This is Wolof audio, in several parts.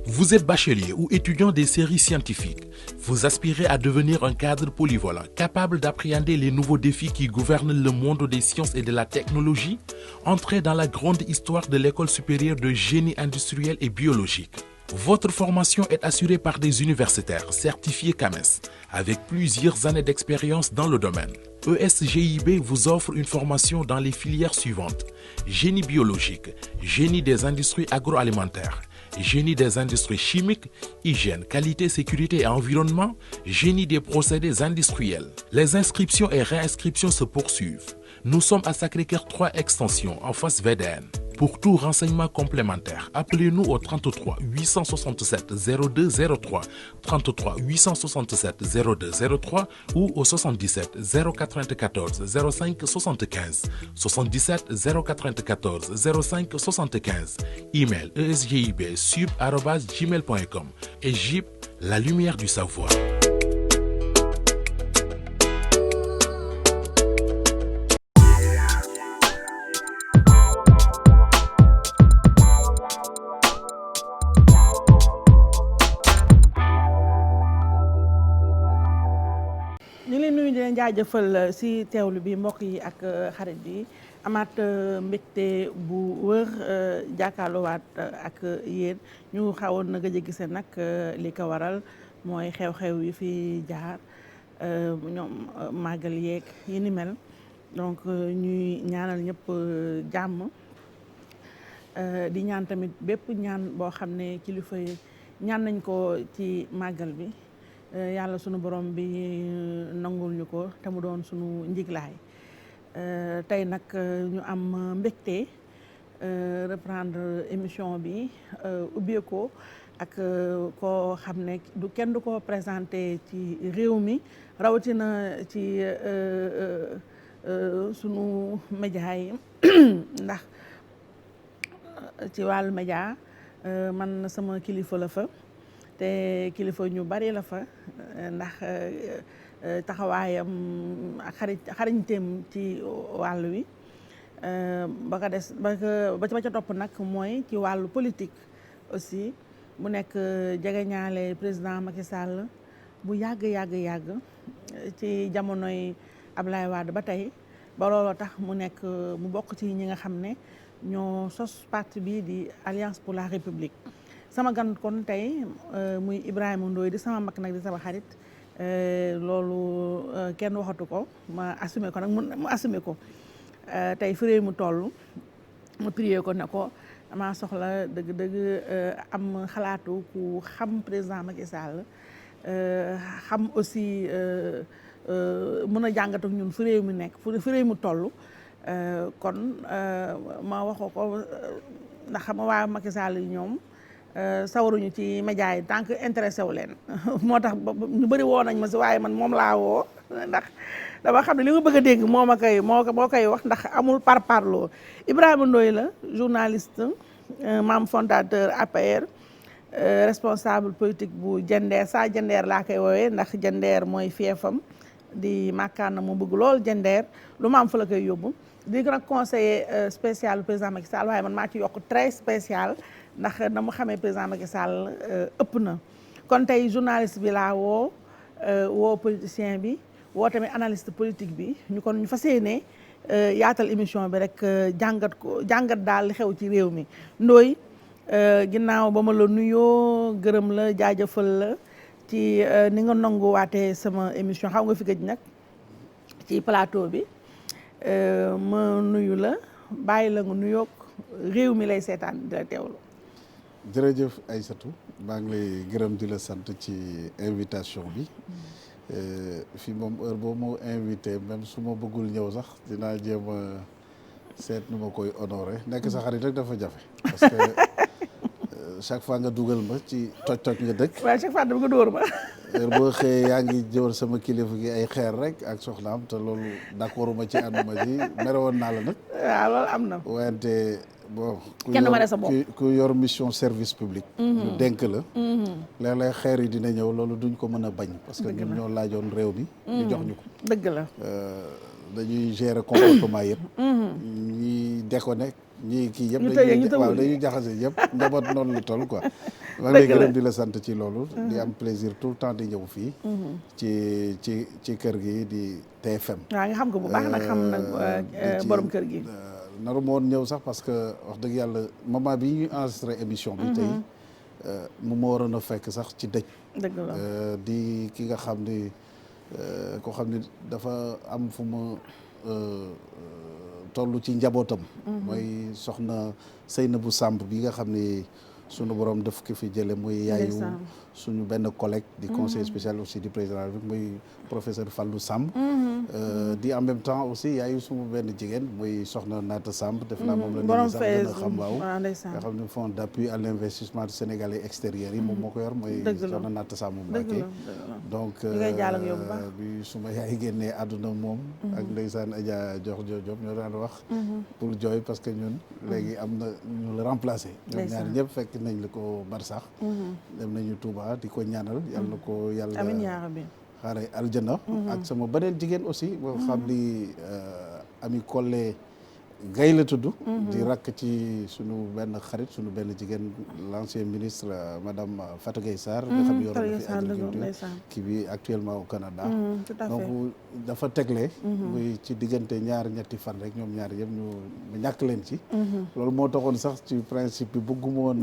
Vous êtes bachelier ou étudiant des séries scientifiques. Vous aspirez à devenir un cadre polyvalent, capable d'appréhender les nouveaux défis qui gouvernent le monde des sciences et de la technologie. Entrez dans la grande histoire de l'École supérieure de génie industriel et biologique. Votre formation est assurée par des universitaires certifiés CAMES, avec plusieurs années d'expérience dans le domaine. ESGIB vous offre une formation dans les filières suivantes: génie biologique, génie des industries agroalimentaires, génie des industries chimiques, hygiène, qualité, sécurité et environnement, génie des procédés industriels. Les inscriptions et réinscriptions se poursuivent. Nous sommes à Sacré-Cœur 3 Extension, en face VDN. Pour tout renseignement complémentaire, appelez-nous au 33 867 02 03, 33 867 02 03 ou au 77 094 05 75, 77 094 05 75. Email esgib@gmail.com et GIB, la lumière du savoir. ñu ngi leen nuyu di leen jaajëfal si teewlu bi mbokk yi ak xarit yi amaat mbégte bu wër jàkkaarloowaat ak yéen ñu xawoon na gëj a gise nag li ko waral mooy xew-xew yi fi jaar ñoom màggal yeeg yi ni mel donc ñuy ñaanal ñëpp jàmm di ñaan tamit bépp ñaan boo xam ne kilifa yi ñaan nañ ko ci màggal bi yàlla sunu borom bi nangul ñu ko te mu doon sunu njiglaay tey nag ñu am mbégte reprendre émission bi ubbee ko ak koo xam ne kenn du ko présenté ci réew mi rawatina ci sunu média yi ndax ci wàllu média man sama kilifa la fa te kilifa ñu bari la fa ndax taxawaayam ak xarañteem ci wàll wi ba ca topp nag mooy ci wàllu politique aussi mu nekk jegeñaale président Macky Sall bu yàgg ci jamonoy Ablaye Wade ba tey ba looloo tax mu bokk ci ñi nga xam ne ñoo sos parti bi di Alliance pour la République. sama gan kon tey muy Ibrahima Ndoye di sama mag nag di sama xarit loolu kenn waxatu ko ma assumé ko nag mu assumé ko tey fi réew mu toll ma prié ko ne ko dama soxla dëgg-dëgg am xalaatu ku xam président Macky Sall xam aussi mën a jàngat ak ñun fi réew mi nekk fi réew mu toll kon ma waxoo ko ndax xam nga waa Macky Sall yi ñoom sawaruñu ci média yi tant que intéressé wu leen moo tax ñu bëri woo nañ ma si waaye man moom laa woo ndax dama xam ne li nga bëgg a dégg moo koy wax ndax amul parparloo. Ibrahima Ndoye la journaliste membre fondateur APR responsable politique bu Jandeer Jandeer laa koy woowee ndax Jandeer mooy fiefam di màkkaana mu bëgg lool Jandeer lu ma am fa la koy yóbbu di nag conseiller spécial du président Macky Sall waaye man maa ci yokk très spécial ndax na mu xamee président Macky Sall ëpp na kon tey journaliste bi laa woo politicien bi woo tamit analyste politique bi ñu fas yéene yaatal émission bi rek jàngat daal li xew ci réew mi. Ndoye ginnaaw ba ma la nuyoo gërëm la jaajëfal la ci ni nga nanguwaatee sama émission xaw nga fi gëj nag ci plateau bi ma nuyu la bàyyi la nga nuyoog réew mi lay seetaan di la teewlu. jërëjëf Aïssatou maa ngi lay gërëm di la sant ci invitation bi fii moom heure boo ma invité même su ma bëggul ñëw sax dinaa jéem a seet nu ma koy honoré nekk sa xarit rek dafa jafe parce que chaque fois nga dugal ma ci toj nga dëkk. waaye chaque fois dama nga dóor ma. heure boo xëyee yaa ngi jëwal sama kilifa gi ay xeer rek ak soxnaam te loolu d'accord ma ci ànduma ci mere woon naa la nag. waaw loolu am na. wante bon ku yor mission service public. ñu dénk la. léeg-léeg xeer yi dina ñëw loolu duñ ko mën a bañ. parce que ñun ñoo laajoon réew mi. ñu jox ñu ko. dëgg la. dañuy gérer comportement yëpp. ñi déconné ñii kii yëpp dañuy jaxase yëpp njaboot noonu la toll quoi. maa ngi lay gërëm di la sant ci loolu. di am plaisir tout le temps di ñëw fii. ci kër gi di TFM. waaw nga xam ko bu baax nag xam nag borom kër gi. naru ma woon ñëw sax parce que wax dëgg yàlla moment bi ñuy enregistré émission bi tey mu ma waroon a fekk sax ci dëj. dëgg la di ki nga xam ni koo xam ni dafa am fu ma toll ci njabootam. mooy soxna Seynabou Samb bi nga xam ni sunu borom daf ko fi jële muy yaayu suñu benn collègue di conseiller spécial aussi du président bi muy professeur Fallou Samb. di en même temps aussi yaayu sumu benn jigéen muy soxna Naata Samb def naa moom la nit ñi sax gën a xam waaw nga xam ne fonds d'appui à l'investissement sénégalais extérieur yi moom moo ko yor mooy soxna Naata Samb Mbacké donc bi suma yaay génnee àdduna moom ak ndeysaan Adja jox Diop ñoo daan wax pour jooy parce que ñun léegi am na ñu la remplacer ñoom ñaar ñëpp fekk nañ la ko barsax dem nañu Touba di ko ñaanal yàlla ko yàlla amiin yaa rabbi xaare aljana ak sama beneen jigéen aussi boo xam ni Ami Collé Gaye la tudd di rakk ci sunu benn xarit sunu benn jigéen l'ancien ministre madame Fatou Gueye Sarr nga xam yor na fi agriculture kii bi actuellement au Canada donc dafa tegle muy ci diggante ñaar ñetti fan rek ñoom ñaar yëpp ñu ñàkk leen ci loolu moo taxoon sax ci principe bi bëgguma woon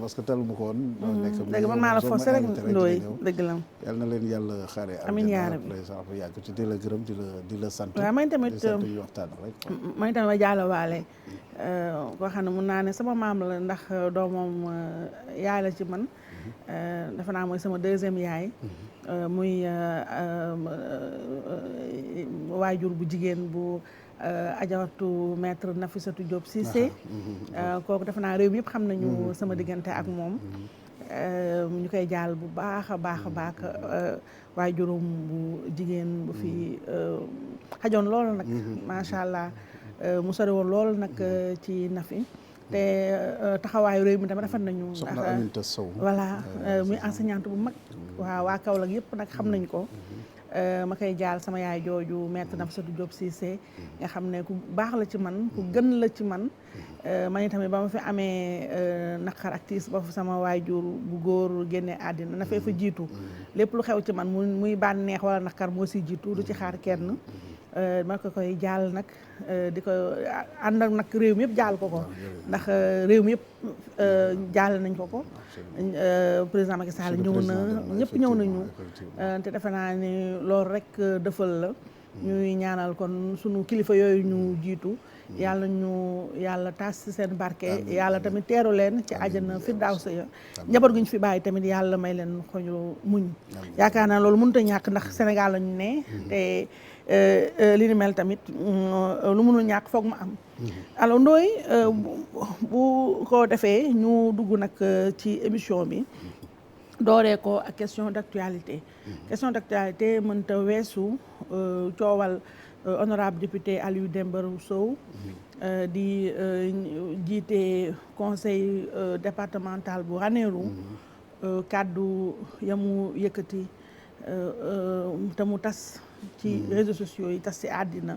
parce que teluma ko woon nekk dëgg man maa la forcé rek ndooy dëgg la yal na leen yàlla xaare amiin yaa rabbi fa yàgg ci di la gërëm di la sant waaw man tamit ñu waxtaan rek man tamit waale koo xam ne mun naa ne sama maam la ndax doomam yaay la ci man defe naa mooy sama deuxième yaay muy waajur bu jigéen bu ajawatu maître Nafissatou Diop Cissé kooku defe naa réew mi yëpp xam nañu sama diggante ak moom ñu koy jaal bu baax a baax a baax waajurum bu jigéen bu fi xajoon loolu nag macha allah mu sori woon loolu nag ci Nafi te taxawaayu réew mi tamit rafet nañu. soxna Aminata Sow voilà muy enseignante bu mag. waaw waa Kaolack yëpp nag xam nañ ko. ma koy jaal sama yaay jooju maître Nafissatou Diop Cissé nga xam ne ku baax la ci man ku gën la ci man. man itamit ba ma fi amee naqar ak tiis ba fa sama waajur bu góor génne àddina na fee fa jiitu lépp lu xew ci man muy bànneex wala naqar moo si jiitu du ci xaar kenn. ma ko koy jaal nag di ko ànd ak nag réew mi yëpp jaal ko ndax réew mi yëpp jaal nañ ko président Macky Sall ñëw na ñëpp ñëw nañu te defe naa ni loolu rek defal la ñuy ñaanal kon sunu kilifa yooyu ñu jiitu yàlla taas ci seen barke yàlla tamit teeru leen ci àjjana firdawsi ya njaboot gu ñu fi bàyyi tamit yàlla may leen xoñu muñ yaakaar naa loolu mënut a ñàkk ndax Sénégal lañu ne te li ni mel tamit lu mënul ñàkk foog ma am alors Ndoye bu ko defee ñu dugg nag ci émission bi dooree ko ak question d'actualité mënta weesu coowal honorable député Aliou Dembourou Sow di jiite conseil départemental bu Ranérou kàddu yamu yëkkati te mu tas ci réseaux sociaux yi tas ci àddina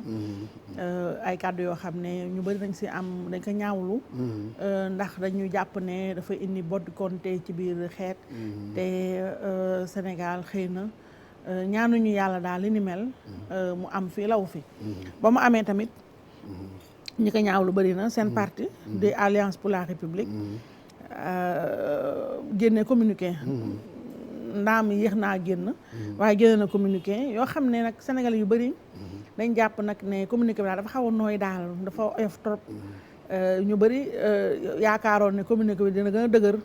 ay kàddu yoo xam ne ñu bari dañ ko ñaawlu ndax dañu jàpp ne dafa indi boddi konté ci biir xeet te Sénégal xëy na ñaanuñu yàlla daal li ni mel mu am fi law fi ba mu amee tamit ñi ko ñaawlu bari na seen parti de Alliance pour la République génne communiqué ndaam yéex naa génn waaye génn na communiqué yoo xam ne nag Sénégal yu bëri dañ jàpp nag ne communiqué bi daal dafa xaw a nooy daal dafa oyof trop ñu bëri yaakaaroon ne communiqué bi dina gën a dëgër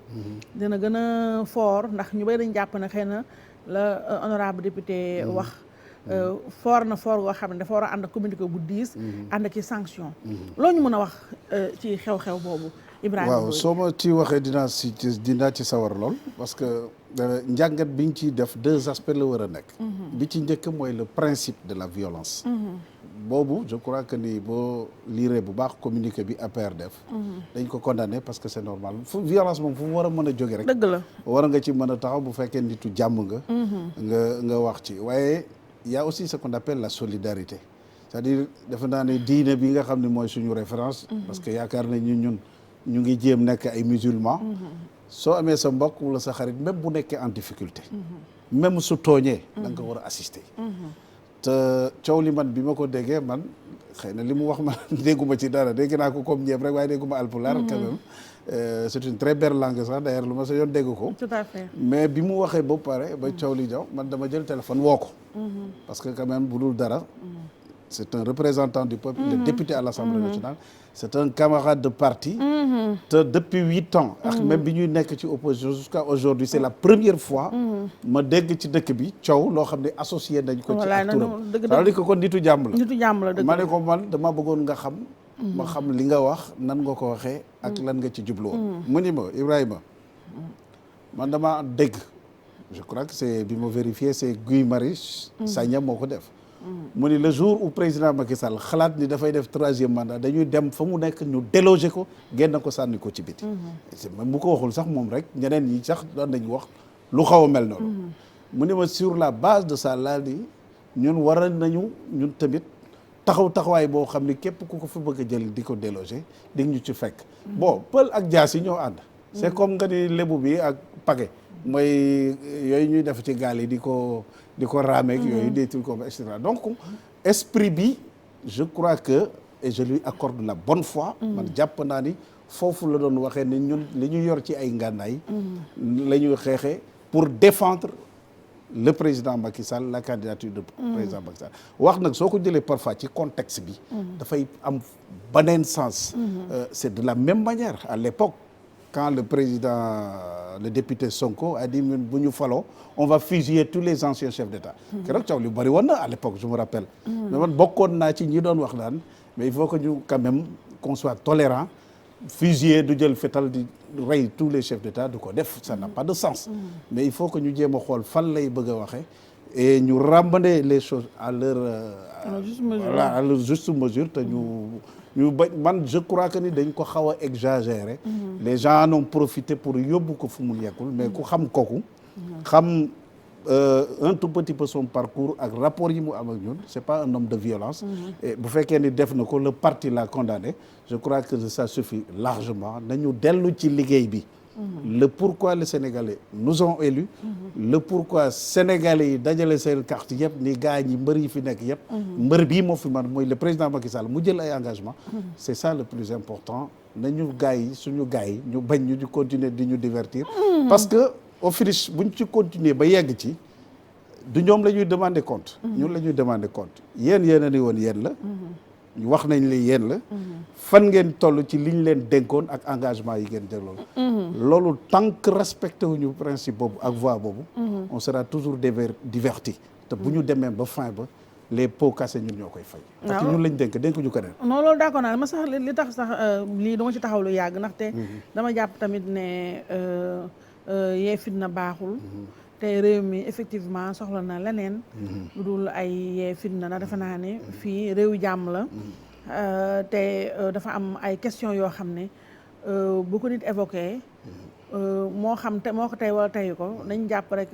dina gën a fort ndax ñu bëri dañ jàpp ne xëy na la honorable député wax fort na fort goo xam ne dafa war a ànd ak communiqué bu diis ànd ak i sanction loo ñu mën a wax ci xew-xew boobu Ibrahima waaw soo ma ci waxee dinaa ci sawar lool parce que njàngat biñ ciy def deux aspects la war a nekk bi ci njëkk mooy le principe de la violence boobu je crois que ni boo liiree bu baax communiqué bi APR def dañ ko condamné parce que c'est normal fu violence moom fu mu war a mën a jóge rek dëgg la war nga ci mën a taxaw bu fekkee nitu jàmm nga wax ci waaye y a aussi ce qu'on appelle la solidarité c'est-à-dire defe naa ne diine bi nga xam ne mooy suñu référence parce que yaakaar nañ ñun ñu ngi jéem nekk ay musulmans soo amee sa mbokk wala sa xarit même bu nekkee en difficulté même su tooñee da nga ko war a assister te coow li man bi ma ko déggee man xëy na li mu wax ma dégguma ci dara dégg naa ko comme ñëpp rek waaye dégguma alpulaar quand même c'est une très belle langue sax d'ailleurs lu ma sa yoon dégg ko tout à fait mais bi mu waxee ba pare ba coow li jaw man dama jël téléphone woo ko parce que quand même bu dul dara c'est un représentant du peuple le député à l'Assemblée nationale c'est un camarade de parti te depuis 8 ans ak même bi ñuy nekk ci opposition jusqu'à aujourd'hui c'est la première fois ma dégg ci dëkk bi coow loo xam ne associé nañ ko ci ak turam c'est-à-dire que kon nitu jàmm la nitu jàmm la dëgg ma ne ko man dama bëggoon nga xam ma xam li nga wax nan nga ko waxee ak lan nga ci jubloo mu ni ma Ibrahima man dama dégg je crois que c'est bi ma vérifié c'est Guy Marius Sagna moo ko def mu ni le jour où président Macky Sall xalaat ni dafay def 3e mandat dañuy dem fa mu nekk ñu déloger ko génn ko sànni ko ci biti même bu ko waxul sax moom rek ñeneen ñi sax doon nañu wax lu xaw a mel noonu mu ni ma sur la base de ça laa ni ñun war nañu ñun tamit taxawaay boo xam ni képp ku ko fa bëgg a jël di ko déloger di ñu ci fekk bon pël ak jaas yi ñoo ànd c'est comme nga ni lébu bi ak page mooy yooyu ñuy def ci gaal yi di ko raameek yooyu des trucs comme et cetera donc esprit bi je crois que et je lui accorde la bonne foi man jàpp naa ni foofu la doon waxee ni ñun li ñu yor ci ay ngànnaay la ñuy xeexee pour défendre le président Macky Sall la candidature de président Macky Sall wax nag soo ko jëlee parfois ci contexte bi dafay am beneen sens c'est de la même manière à l'époque quand le président le député Sonko a dit ñun bu ñu faloo on va fusiller tous les anciens chefs d'État keroog coow lu bari woon na à l'époque je me rappelle mais man bokkoon naa ci ñi doon wax naan mais il faut que ñu quand même qu'on soit tolérant fusiller du jël fetal di rey tous les chefs d'État du ko def ça n'a pas de sens mais il faut que ñu jéem a xool fan lay bëgg a waxee et ñu ramener les choses à leur à leur juste mesure te ñu bañ man je crois que ni dañ ko xaw a exagérer les gens en ont profité pour yóbbu ko fu mu yeggul mais ku xam kooku xam un tout petit peu son parcours ak rapport yi mu am ak ñun c'est pas un homme de violence et bu fekkee ni def na ko le parti l'a condamné je crois que ça suffit largement nañu dellu ci liggéey bi le pourquoi les Sénégalais nous ont élus le pourquoi Sénégalais yi dajale seen carte yëpp ni gars ñi mbër yi fi nekk yëpp mbër bii moo fi man mooy le président Macky Sall mu jël ay engagement c'est ça le plus important nañu gars yi suñu gars yi ñu bañ ñu di continuer di ñu divertir parce que au finish buñ ci continuer ba yegg ci du ñoom la ñuy demander compte ñun la ñuy demander compte yéen a ni woon yéen la ñu wax nañ li yéen la fan ngeen toll ci liñ leen dénkoon ak engagement yi ngeen jëloon loolu tant que respecté wuñu principe boobu ak voie boobu on sera toujours diverti te bu ñu demee ba fin ba les pots cassés ñun ñoo koy fay parce que ñun lañ dénk ñu ko neen non loolu d'accord naa ma sax li tax sax lii dama ci taxaw lu yàgg ndaxte dama jàpp tamit ne yee fitna baaxul te réew mi effectivement soxla na leneen lu dul ay yee fitna na defe naa ne fii réew jàmm la te dafa am ay question yoo xam ne bu ko nit évoqué moo xam te moo ko tey wala teyu ko nañ jàpp rek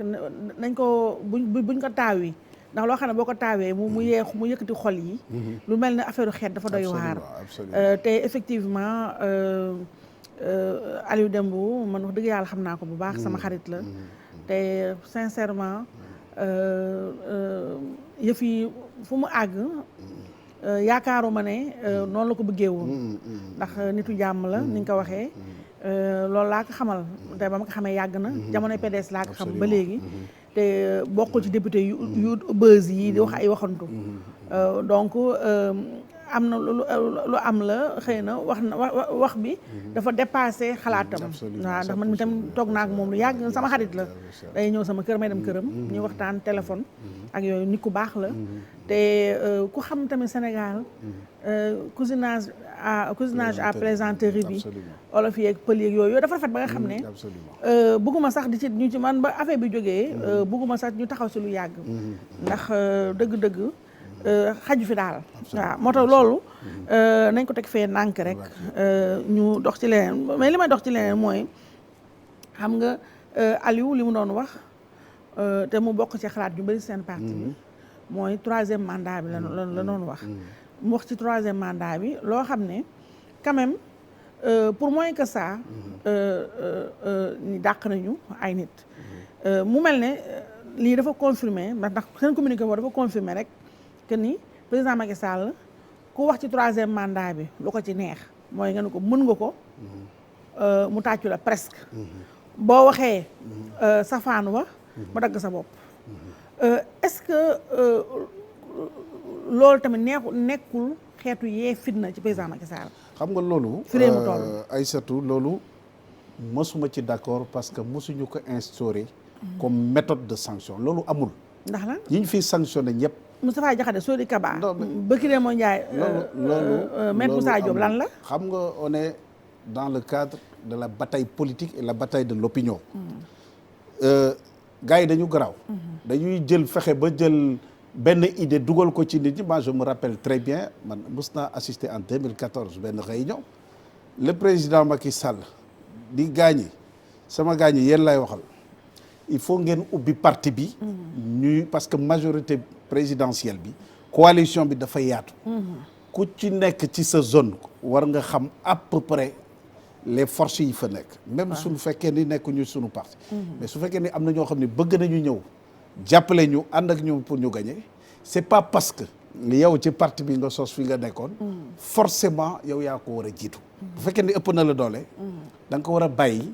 nañ ko buñ ko taawi ndax loo xam ne boo ko taawee mu yëkkati xol yi lu mel ne affaire xeet dafa doy waar te effectivement Aliou Dembourou man wax dëgg yàlla xam naa ko bu baax sama xarit la te sincèrement yëf yi fu mu àgg yaakaaruma ne noonu la ko bëggee woon ndax nitu jàmm la ni nga ko waxee loolu laa ko xamal te ba ma ko xamee yàgg na jamonoy PDS laa ko xam ba léegi te bokkul ci député yu buzz yi di wax ay waxantu donc am na lu am la xëy na wax bi dafa dépassé xalaatam waaw ndax man mi tam toog naa ak moom lu yàgg sama xarit la day ñëw sama kër may dem këram ñuy waxtaan téléphone ak yooyu nit ku baax la te ku xam tamit Sénégal cousinage à plaisanterie bi olof yeeg pël yeeg yooyu dafa rafet ba nga xam ne bëgguma sax di ci ñu ci man ba affaire bi jógee bëgguma sax ñu taxaw si lu yàgg ndax dëgg-dëgg xaju fi daal waaw moo tax loolu nañ ko teg fee nànk rek ñu dox ci leneen mais li may dox ci leneen mooy xam nga Aliou li mu doon wax te mu bokk ci xalaat yu bari seen parti bi mooy 3e mandat bi la noonu wax. mu wax ci 3e mandat bi loo xam ne quand même pour moins que ça ñu dàq nañu ay nit. mu mel ne lii dafa confirmer ndax seen communiqué boobu dafa confirmer rek que ni président Macky Sall ku wax ci 3e mandat bi lu ko ci neex mooy nga ne ko mën nga ko mu tàccu la presque. boo waxee safaan wa mu dagg sa bopp. est-ce que loolu tamit nekkul xeetu yee fitna ci président Macky Sall. xam nga loolu. fi mu toll Aïssatou loolu mosuma ci d'accord parce que mosuñu ko instaurer comme méthode de sanction loolu amul. ndax la yi ñu fiy sanctionné ñëpp. Moustapha Diakhaté Sori Kaba. Bëkkiree moo Ndiaye. loolu Maître Moussa Diop lan la. xam nga on est dans le cadre de la bataille politique et la bataille de l'opinion. gars yi dañu garaaw. dañuy jël fexe ba jël benn idée dugal ko ci nit ñi. moi je me rappelle très bien man mos naa assister en 2014 benn réunion le président Macky Sall di gaañi sama gaañi yéen lay waxal il faut ngeen ubbi parti bi. ñuy parce que majorité présidentielle bi coalition bi dafa yaatu. ku ci nekk ci sa zone war nga xam à peu près les forces yi fa nekk. même suñu fekkee ni nekkuñu suñu parti. mais su fekkee ni am na ñoo xam ne bëgg nañu ñëw jàppale ñu ànd ak ñu pour ñu gagner c'est pas parce que yow ci parti bi nga sos fi nga nekkoon. forcément yow yaa ko war a jiitu. bu fekkee ni ëpp na la doole. da nga ko war a bàyyi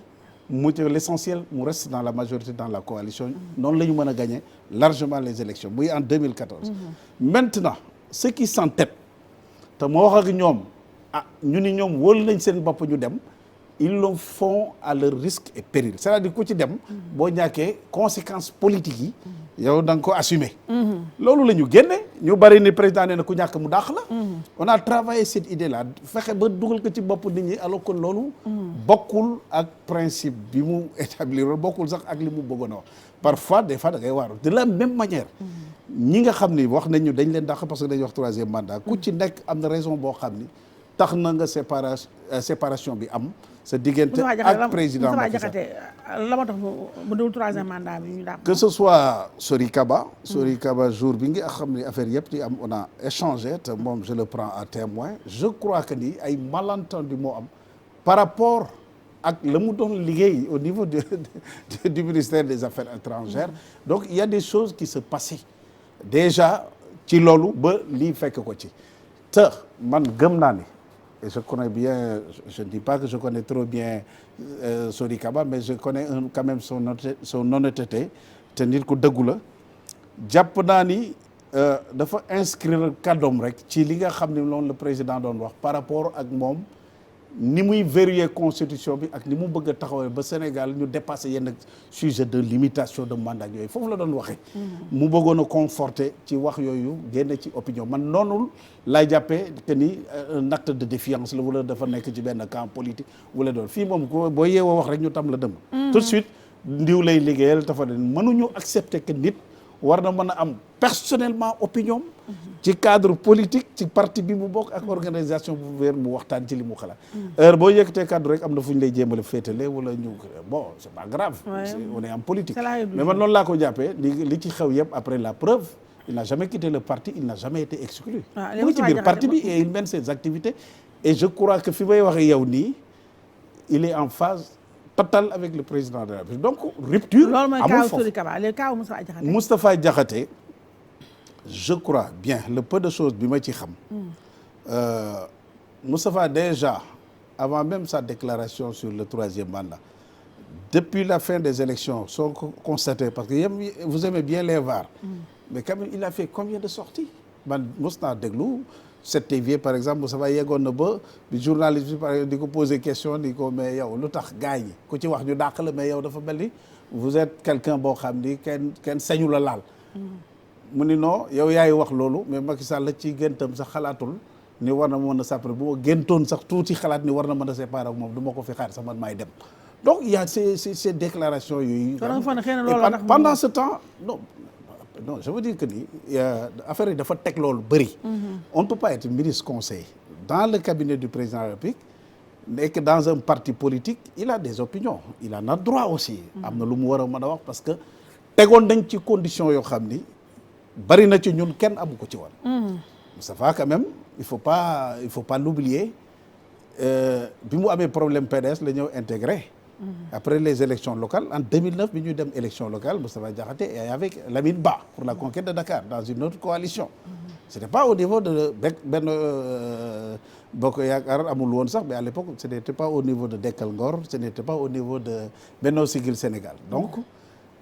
mu ci l'essentiel mu reste dans la majorité dans la coalition. noonu la ñu mën a gagner largement les élections muy en 2014. maintenant ceux qui s'entêtent te moo wax ak ñoom ñu ni ñoom wóolu nañ seen bopp ñu dem ils le font à leur risque et péril c'est-à-dire ku ci dem boo ñàkkee conséquences politiques yi yow da nga ko assumer loolu la ñu génne ñu bari ni président nee na ku ñàkk mu dàq la on a travaillé cette idée là fexe ba dugal ko ci bopp nit ñi alors que loolu bokkul ak principe bi mu établir bokkul sax ak li mu bëggoon a wax parfois des fois da ngay waaru de la même manière ñi nga xam ni wax nañu dañ leen dàq parce que dañuy wax 3e mandat ku ci nekk am na raison boo xam ni tax na nga séparation bi am sa diggante ak président Macky Sall la ma tax mu dul 3e mandat bi ñu dàq que ce soit Sori Kaba jour bi nga xam ni affaire yëpp di am on a échangé te moom je le prends à témoin je crois que ni ay malentendu moo am par rapport ak la mu doon liggéey au niveau du ministère des Affaires étrangères donc il y a des choses qui se passaient déjà ci loolu ba lii fekk ko ci te man gëm naa ni et je connais bien je ne dis pas que je connais trop bien Sori Kaba mais je connais quand même son honnêteté te nit ku dëggu la jàpp naa ni dafa inscrire kàddoom rek ci li nga xam ne loolu le président doon wax par rapport ak moom ni muy verrouiller constitution bi ak ni mu bëgg a taxawee ba Sénégal ñu dépasser yenn sujet de limitation de mandat yooyu foofu la doon waxee. mu bëggoon a conforter ci wax yooyu génne ci opinion man noonu laay jàppee que ni un acte de défiance la wala dafa nekk ci benn camp politique wala doon fii moom boo yeewoo wax rek ñu tam la dëmm. tout de suite ndiw lay liggéeyal dafa ne mënuñu accepter que nit war na mën a am personnellement opinion ci cadre politique ci parti bi mu bokk ak organisation bu wér mu waxtaan ci li mu xalaat heure boo yëkkatee cadre rek am na fu ñu lay jéemale féetale wala ñu bon c'est pas grave on est en politique mais man noonu laa ko jàppee li ci xew yëpp après la preuve il n'a jamais quitté le parti il n'a jamais été exclu mu ngi ci biir parti bi et il mène ses activités et je crois que fi may waxee yow nii il est en phase total avec le président de la République donc rupture amul foofu Moustapha Diakhaté je crois bien le peu de choses bi ma ci xam Moustapha déjà avant même sa déclaration sur le 3e mandat depuis la fin des élections sont constatés parce que vous aimez bien les VAR mais quand même il a fait combien de sorties man mos naa déglu 7TV par exemple Moustapha yeggoon na ba bi journaliste bi par exemple di ko poser question di ko mais yow lu tax gars yi ku ci wax ñu dàq la mais yow dafa mel ni vous êtes quelqu'un boo xam ni kenn sañu la laal mu ni non yow yaay wax loolu mais Macky Sall la ci géntam sax xalaatul ni war na mën a séparer bu ma géntoon sax tuuti xalaat ni war na mën a séparer ak moom du ma ko fi xaar sax man maay dem donc il y a ces déclarations yooyu pendant ce temps non je veux dire que ni affaire yi dafa teg loolu bëri on ne peut pas être ministre conseil dans le cabinet du président de la République nekk dans un parti politique il a des opinions il en a droit aussi am na lu mu war a mën a wax parce que tegoon nañ ci condition yoo xam ni bari na ci ñun kenn amu ko ci woon. Moustapha quand même il faut pas l'oublier bi mu amee problème PDS la ñëw intégré. Après les élections locales en 2009 bi ñuy dem élection locale Moustapha Diakhaté est avec Lamine Ba pour la conquête de Dakar dans une autre coalition. C'était pas au niveau de benn Bokk Yaakaar amul woon sax mais à l'époque ce n'était pas au niveau de Dekkal Ngor ce n'était pas au niveau de Benno Siggil Sénégal. Donc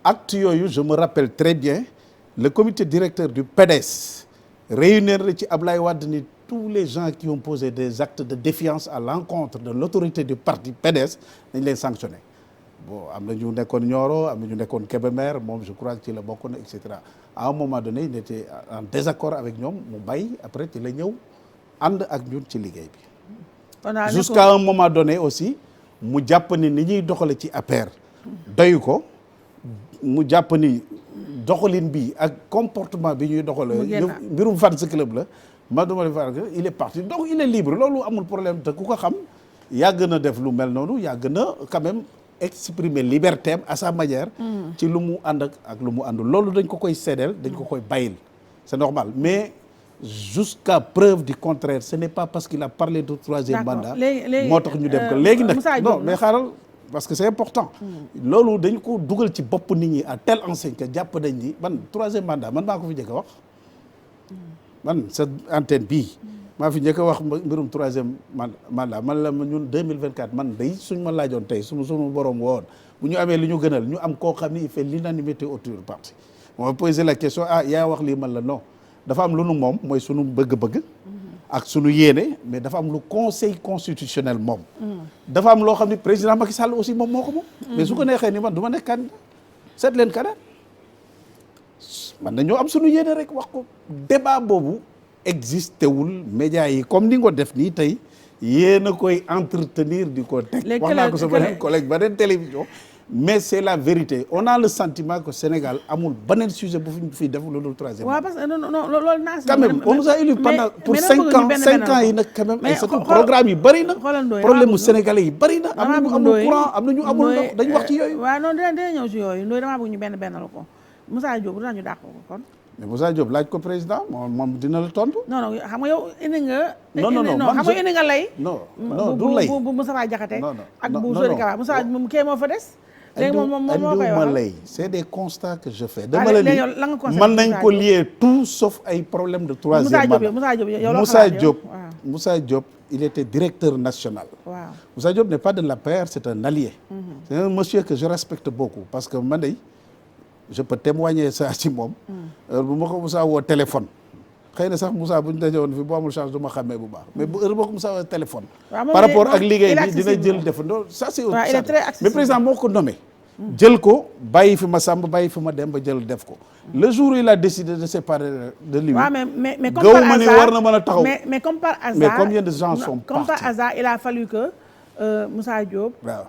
acte yooyu je me rappelle très bien le comité directeur du PDS réunir na ci Ablaye Wade ni tous les gens qui ont posé des actes de défiance à l'encontre de l'autorité du parti PDS dañ leen sanctionné. Bon am na ñu nekkoon Nioro am na ñu nekkoon Kébémer moom je crois que ci la bokkoon et cetera à un moment donné il était en désaccord avec ñoom mu bàyyi après ci la ñëw ànd ak ñun ci liggéey bi. Jusqu'à un moment donné aussi mu jàpp ni ñuy doxale ci APR doyu ko mu jàpp ni doxalin bi ak comportement bi ñuy doxale mbirum fans club la ma duma fa il est parti donc il est libre loolu amul problème te ku ko xam yàgg na def lu mel noonu yàgg na quand même exprimer liberté am à sa manière ci lu mu ànd ak lu mu àndul loolu dañ ko koy seedeel dañ ko koy bàyyil c'est normal mais jusqu'à preuve du contraire ce n'est pas parce qu'il a parlé de troisième mandat moo tax ñu dem ko léegi nag non mais xaaral parce que c'est important loolu dañ ko dugal ci bopp nit ñi à telle enseigne que jàpp nañ ni man troisième mandat man maa ko fi njëkk a wax man sa antenne bii maa fi njëkk a wax mbirum troisième mandat man la ñun 2024 man day suñ ma laajoon tey suñu borom woon bu ñu amee lu ñu gënal ñu am koo xam ni il fait l'unanimité autour du parti moo posé la question yaa wax lii man la non dafa am lu nu moom mooy sunu bëgg-bëgg ak sunu yéene mais dafa am lu conseil constitutionnel moom dafa am loo xam ni président Macky Sall aussi moom moo ko moom mais su ko neexee ni man du ma nekk candidat seet leen kanam man nañoo am sunu yéene rek wax ko débat boobu existé wul médias yi comme ni nga ko def nii tey yéen a koy entretenir di ko teg wax naa ko sa beneen collègue beneen télévision mais c'est la vérité on a le sentiment que Sénégal amul beneen sujet bu fi def loolu troisième. waaw parce que non loolu naa si. quand même on nous a élu pendant pour 5 ans yi nag quand même ay surtout programme yi bëri na problème mu sénégalais yi bëri na am na ñu amul courant am na ñu amul ndox dañ wax ci yooyu. waaw non dina ñëw ci yooyu Ndoye damaa bëgg ñu benn la ko Moussa Diop dinañu dàq ko kon. mais Moussa Diop laaj ko président moom dina la tontu. non xam nga yow indi nga. non xam nga indi nga lay. non du lay bu Moustapha Diakhaté ak bu Sori Kaba Moussa moom kee moo fa des. léegi moom moo koy wax lay c'est des constats que je fais. dama la ni mën nañ ko lier tout sauf ay problème de troisième mandat. Moussa Diop il était directeur national. waaw Moussa Diop n'est pas de l'APR c'est un allié. C'est un monsieur que je respecte beaucoup parce que man de je peux témoigner ça ci moom. bu ma ko Moussa woo téléphone. xëy na sax Moussa bu ñu dajewoon fi bu amul chance du ma xàmmee bu baax mais bu heure boo ko Moussa woo téléphone. par rapport ak liggéey bi dina jël defandoo ça c'est autre chose mais président moo ko nommé. jël ko bàyyi fi ma Samba bàyyi fi ma Demba jël def ko. le jour où il a décidé de séparer de lui. waaw mais comme par hasard ni war na mën a taxaw. mais comme par hasard mais combien de gens sont partis. comme par hasard il a fallu que Moussa Diop. waaw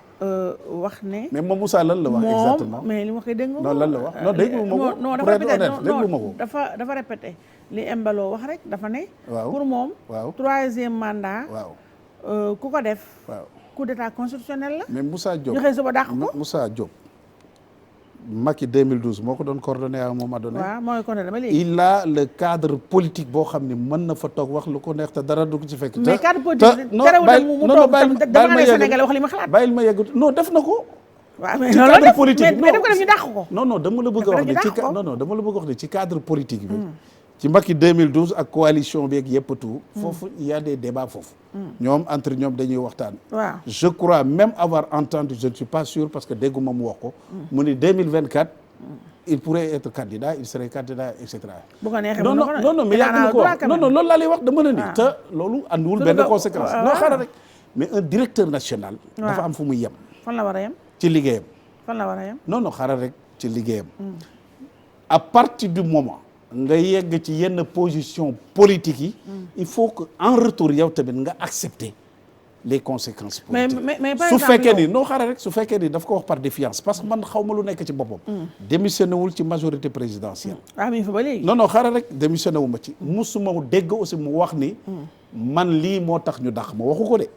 wax ne. mais moom Moussa lan la wax exactement mais li ma koy dégg. non lan la wax non déglu ma ko. non pour être honnête déglu ma ko. dafa répété li Embalo wax rek dafa ne. waaw pour moom. waaw troisième mandat. waaw ku ko def. waaw coup d'état constitutionnel la. mais Moussa Diop ñu xëy suba dàq ko. Moussa Diop. Macky 2012 moo ko doon coordonné à un moment donné. waaw mooy coordonné ba léegi. il a le cadre politique boo xam ne mën na fa toog wax lu ko neex te dara du ko ci fekk. mais cadre politique terewul mu toog tam dafa ne Sénégal wax li ma xalaat. bàyyil ma yegg non def na ko. waaw mais ci loolu cadre politique mais def ko def ñu dàq ko. non dama la bëgg a wax ne ci dama la bëgg a wax ne ci cadre politique bi. ci Macky 2012 ak coalition bi ak yëpp tout. foofu il y a des débats foofu. ñoom entre ñoom dañuy waxtaan. waaw je crois même avoir entendu je ne suis pas sûr parce que dégguma mu wax ko. mu ni 2024. il pourrait être candidat il serait candidat et cetera. bu ko neexee non mais yàgg na ko wax non loolu laa lay wax dama la ni te loolu andiwul benn conséquence. non xaaral rek mais un directeur national. dafa am fu muy yem. fan la war a yem. ci liggéeyam. fan la war a yem. non xaaral rek ci liggéeyam. à partir du moment. nga yegg ci yenn position politique yi. il faut que en retour yow tamit nga accepter les conséquences politiques. mais par su exemple fekkee ni non xaaral rek su fekkee ni daf ko wax par défiance parce que man xaw ma lu nekk ci boppam. démissionné wul ci majorité présidentielle. mi fa ba léegi. non xaaral rek démissionné wu ma ci. musuma dégg aussi mu wax ni. man lii moo tax ñu dàq ma waxu ko de.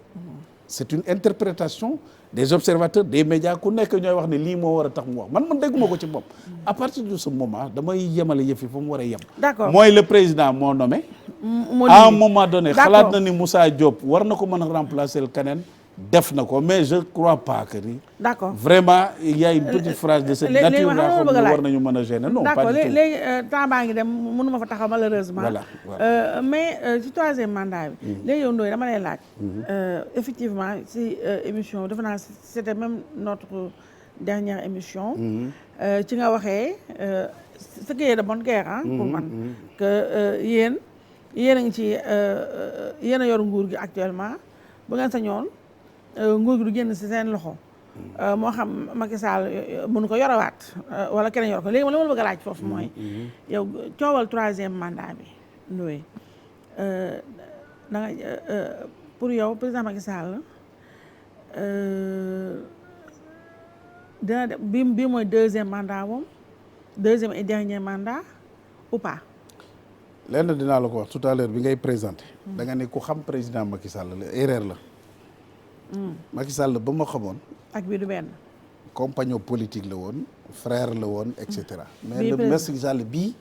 c'est une interprétation des observateurs des médias ku nekk ñooy wax ne lii moo war a tax mu wax man dégguma ko ci bopp à partir de ce moment damay yemale yëf yi fa mu war a yem. d'accord mooy le président moo nommé. à un moment donné xalaat na ni Moussa Diop war na ko mën a remplacer keneen def na ko mais je crois pas que ni. d'accord vraiment il y a une petite phrase de cette nature là xam ne war nañu mën a gêner non pas du tout. léegi temps baa ngi dem mënuma fa taxaw malheureusement. voilà mais ci troisième mandat bi. léegi yow Ndoye dama lay laaj. effectivement ci émission defe naa c'était même notre dernière émission. ci nga waxee ce qui est de bonne guerre pour man. que yéen a ngi ci yéen a yor nguur gi actuellement bu ngeen sañoon nguur gi du génn ci seen loxo. moo xam Macky Sall mënu ko yorawaat wala keneen yor ko léegi li ma la bëgg a laaj foofu mooy. yow coowal troisième mandat bi Ndoye da nga pour yow président Macky Sall dina def bii mooy deuxième mandat moom deuxième et dernier mandat ou pas. lenn dinaa la ko wax tout à l'heure bi ngay présenté. da nga ne ku xam président Macky Sall la erreur la. Macky Sall ba ma xamoon. ak bii du benn. compagnon politique la woon frère la woon et cetera. mais le Macky Sall bii.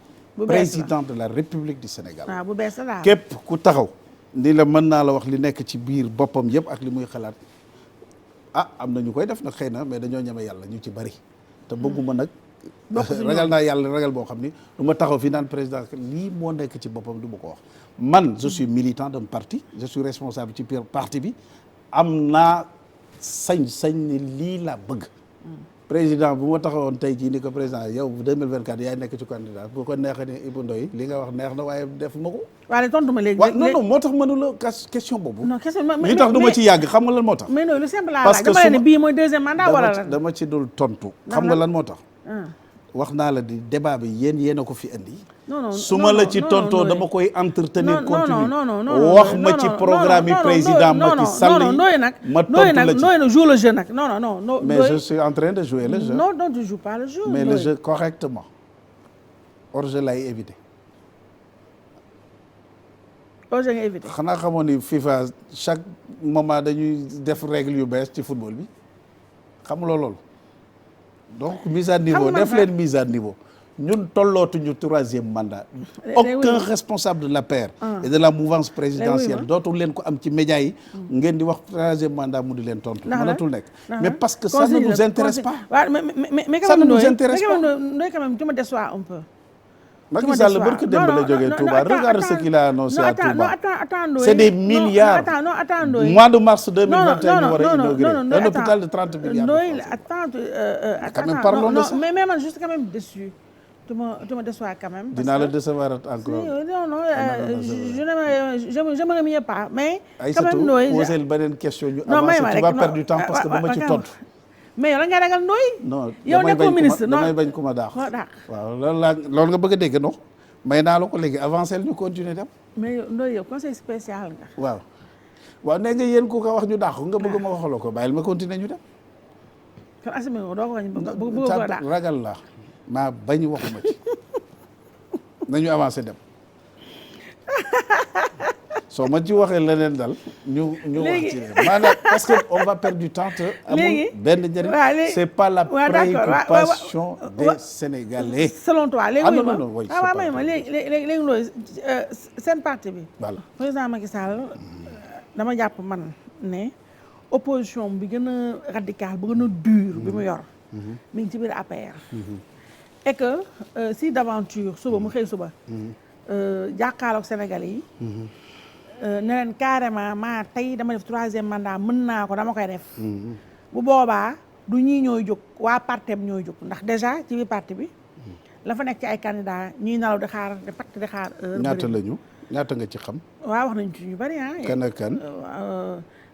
président de la République du Sénégal. waaw bu bees la képp ku taxaw. ni la mën naa la wax li nekk ci biir boppam yëpp ak li muy xalaat am na ñu koy def nag xëy na mais dañoo ñeme yàlla ñu ci bari. te bëgguma nag. ragal naa yàlla ragal boo xam ni du ma taxaw fi naan président lii moo nekk ci boppam du ma ko wax. man je suis militant d'un parti je suis responsable ci parti bi am naa sañ-sañ ni lii laa bëgg. président bu ma taxawoon tey jii ni ko président yow 2024 yaay nekk ci candidat bu ko neexee ni Ibou Ndoye li nga wax neex na waaye def ma ko. waaye tontu ma léegi. non moo tax mënula question boobu. non question li tax du ma ci yàgg xam nga lan moo tax. mais non lu simple laa laaj dama ne bii mooy deuxième mandat wala lan dama ci dul tontu. xam nga lan moo tax. wax naa la di débat bi yéen a ko fi indi. non su ma la ci tontoo dama koy entretenir continue wax ma ci programme yi président Macky Sall yi ma tontu la ci Ndoye joue le jeu nag non mais je suis en train de jouer le jeu. non tu joues pas le jeu. mais le jeu correctement hors-jeu lay éviter. hors-jeu nga éviter. xanaa xamoon ni FIFA chaque moment dañuy def règle yu bees ci football bi xamuloo loolu. donc mise à niveau def leen mise à niveau ñun tollootuñu troisième mandat. aucun responsable de l'APR et de la mouvance présidentielle dootul leen ko am ci médias yi. ngeen di wax troisième mandat mu di leen tontu. mënatul nekk mais parce que ça ne nous intéresse pas. mais ça ne nous intéresse pas. Ndoye quand même tu me déçois un peu. Macky Sall barki démb la jógee Touba regarde ce qu'il a annoncé à Touba. C'est des milliards. Mois de mars 2021 ñu war a inaugurer un hôpital de 30 milliards. Quand même parlons de ça. mais man juste quand même déçu. Tu me déçois quand même. dinaa la décevoir encore. non je me remets pas mais. quand même Ndoye posé beneen question ñu avancer tu vas perdre du temps parce que dama ci tontu. mais yow la nga ragal Ndoye. non yow nekkoo ministre damay bañ ku ma daax. waaw loolu nga bëgg a dégg non may naa la ko léegi avancer ñu continuer dem. mais Ndoye yow conseil spécial nga. waaw nee nga yéen ku ko wax ñu daax nga bëgg ma waxaloo ko bàyyil ma continuer ñu dem. kon assumer ko doo ko wax bëgg ko daax ragal la maa bañ waxuma ci nañu avancer dem soo ma ci waxee leneen dal ñu wax ci maanaam parce que on va perdre du temps te amul benn njëriñ c'est pas la préoccupation des Sénégalais. selon toi léegi léegi Ndoye seen parti bi voilà président Macky Sall dama jàpp man ne opposition bi gën a radical bu gën a dur bi mu yor mi ngi ci biir APR et que si d'aventure suba mu xëy suba jàkkaarloog Sénégalais yi ne leen carrément maa tey dama def troisième mandat mën naa ko dama koy def bu boobaa du ñii ñooy jóg waa partem ñooy jóg ndax déjà ci biir parti bi la fa nekk ci ay candidats ñuy nalaw di xaar di patt di xaar heure ñaata nga ci xam waaw wax nañ ci ñu bari kan ak kan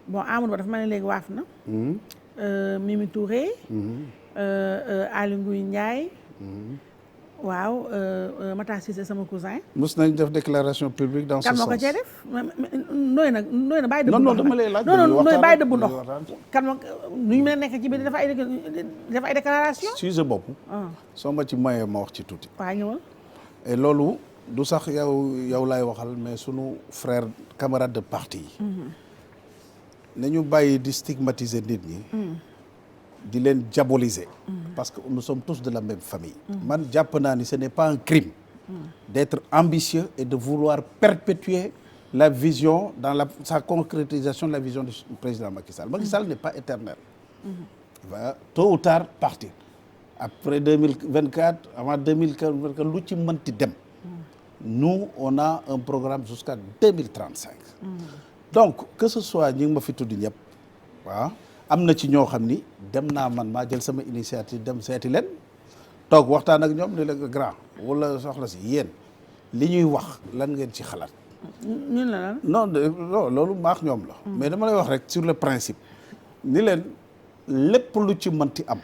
bon Amadou Ba dafa mel ne léegi waaf na Mimi Touré Aly Ngouille Ndiaye waaw Matar Cissé sama cousin. mos nañ def déclaration publique dans ce sens. kan moo ko cee def Ndoye nag bàyyi dëbb ndox. non dama lay laaj. non Ndoye bàyyi dëbb ndox. kan moo nu ñu mën a nekk ci biir dafa ay déclaration. sujet bopp. soo ma ci moyee ma wax ci tuuti. waaw ñëwal. et loolu du sax yow laay waxal mais sunu frère camarade de parti yi. nañu bàyyi di stigmatiser nit ñi. di leen diaboliser. parce que nous sommes tous de la même famille. man jàpp naa ni ce n'est pas un crime. d'être ambitieux et de vouloir perpétuer la vision dans sa concrétisation de la vision du président Macky Sall. Macky Sall n'est pas éternel. Il va tôt ou tard partir. Après 2024, avant 2024, lu ci mënti dem. Nous, on a un programme jusqu'à 2035. Donc, que ce soit ñi ma fi tudd ñëpp, waaw am na ci ñoo xam ni dem naa man maa jël sama initiative dem seeti leen toog waxtaan ak ñoom ni la grand wala soxla si yéen li ñuy wax lan ngeen ci xalaat. ñun la lan. non loolu maax ñoom la. mais dama lay wax rek sur le principe ni leen lépp lu ci mënti am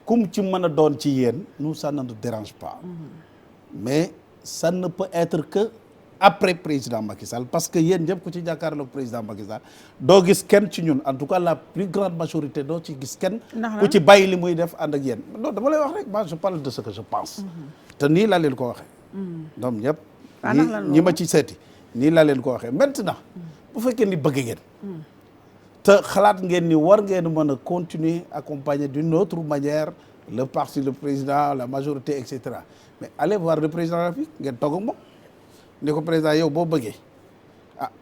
kum ci mën a doon ci yéen nous ça ne nous dérange pas. mais ça ne peut être que après président Macky Sall parce que yéen ñëpp ku ci jàkkaarloog président Macky Sall doo gis kenn ci ñun en tout cas la plus grande majorité doo ci gis kenn. ku ci bàyyi li muy def ànd ak yéen. non dama lay wax rek moi je parle de ce que je pense. te nii laa leen ko waxee. ñoom ñëpp. ñi ma ci seeti nii laa leen ko waxee maintenant. bu fekkee ni bëgg ngeen. te xalaat ngeen ni war ngeen mën a continuer accompagner d'une autre manière le parti le président la majorité et cetera mais allez voir le président de la République ngeen toog ak moom. ne ko président yow boo bëggee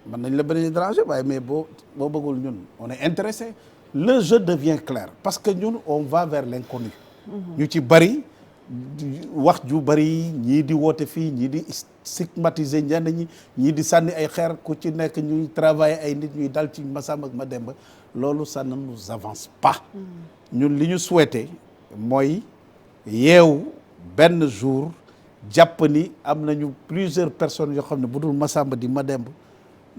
mën nañ la bëri déranger waaye mais boo bëggul ñun on est intéressé le jeu devient clair parce que ñun on va vers l'inconnu. ñu ci bëri wax ju bëri ñii di woote fii ñii di stigmatiser ñenn ñii di sànni ay xeer ku ci nekk ñuy travailler ay nit ñuy dal ci Massamba ak Mademba loolu ça ne nous avance pas. ñun li ñu souhaité mooy yeewu benn jour. jàpp ni am nañu plusieurs personnes yoo xam ne bu dul Massamba di Mademba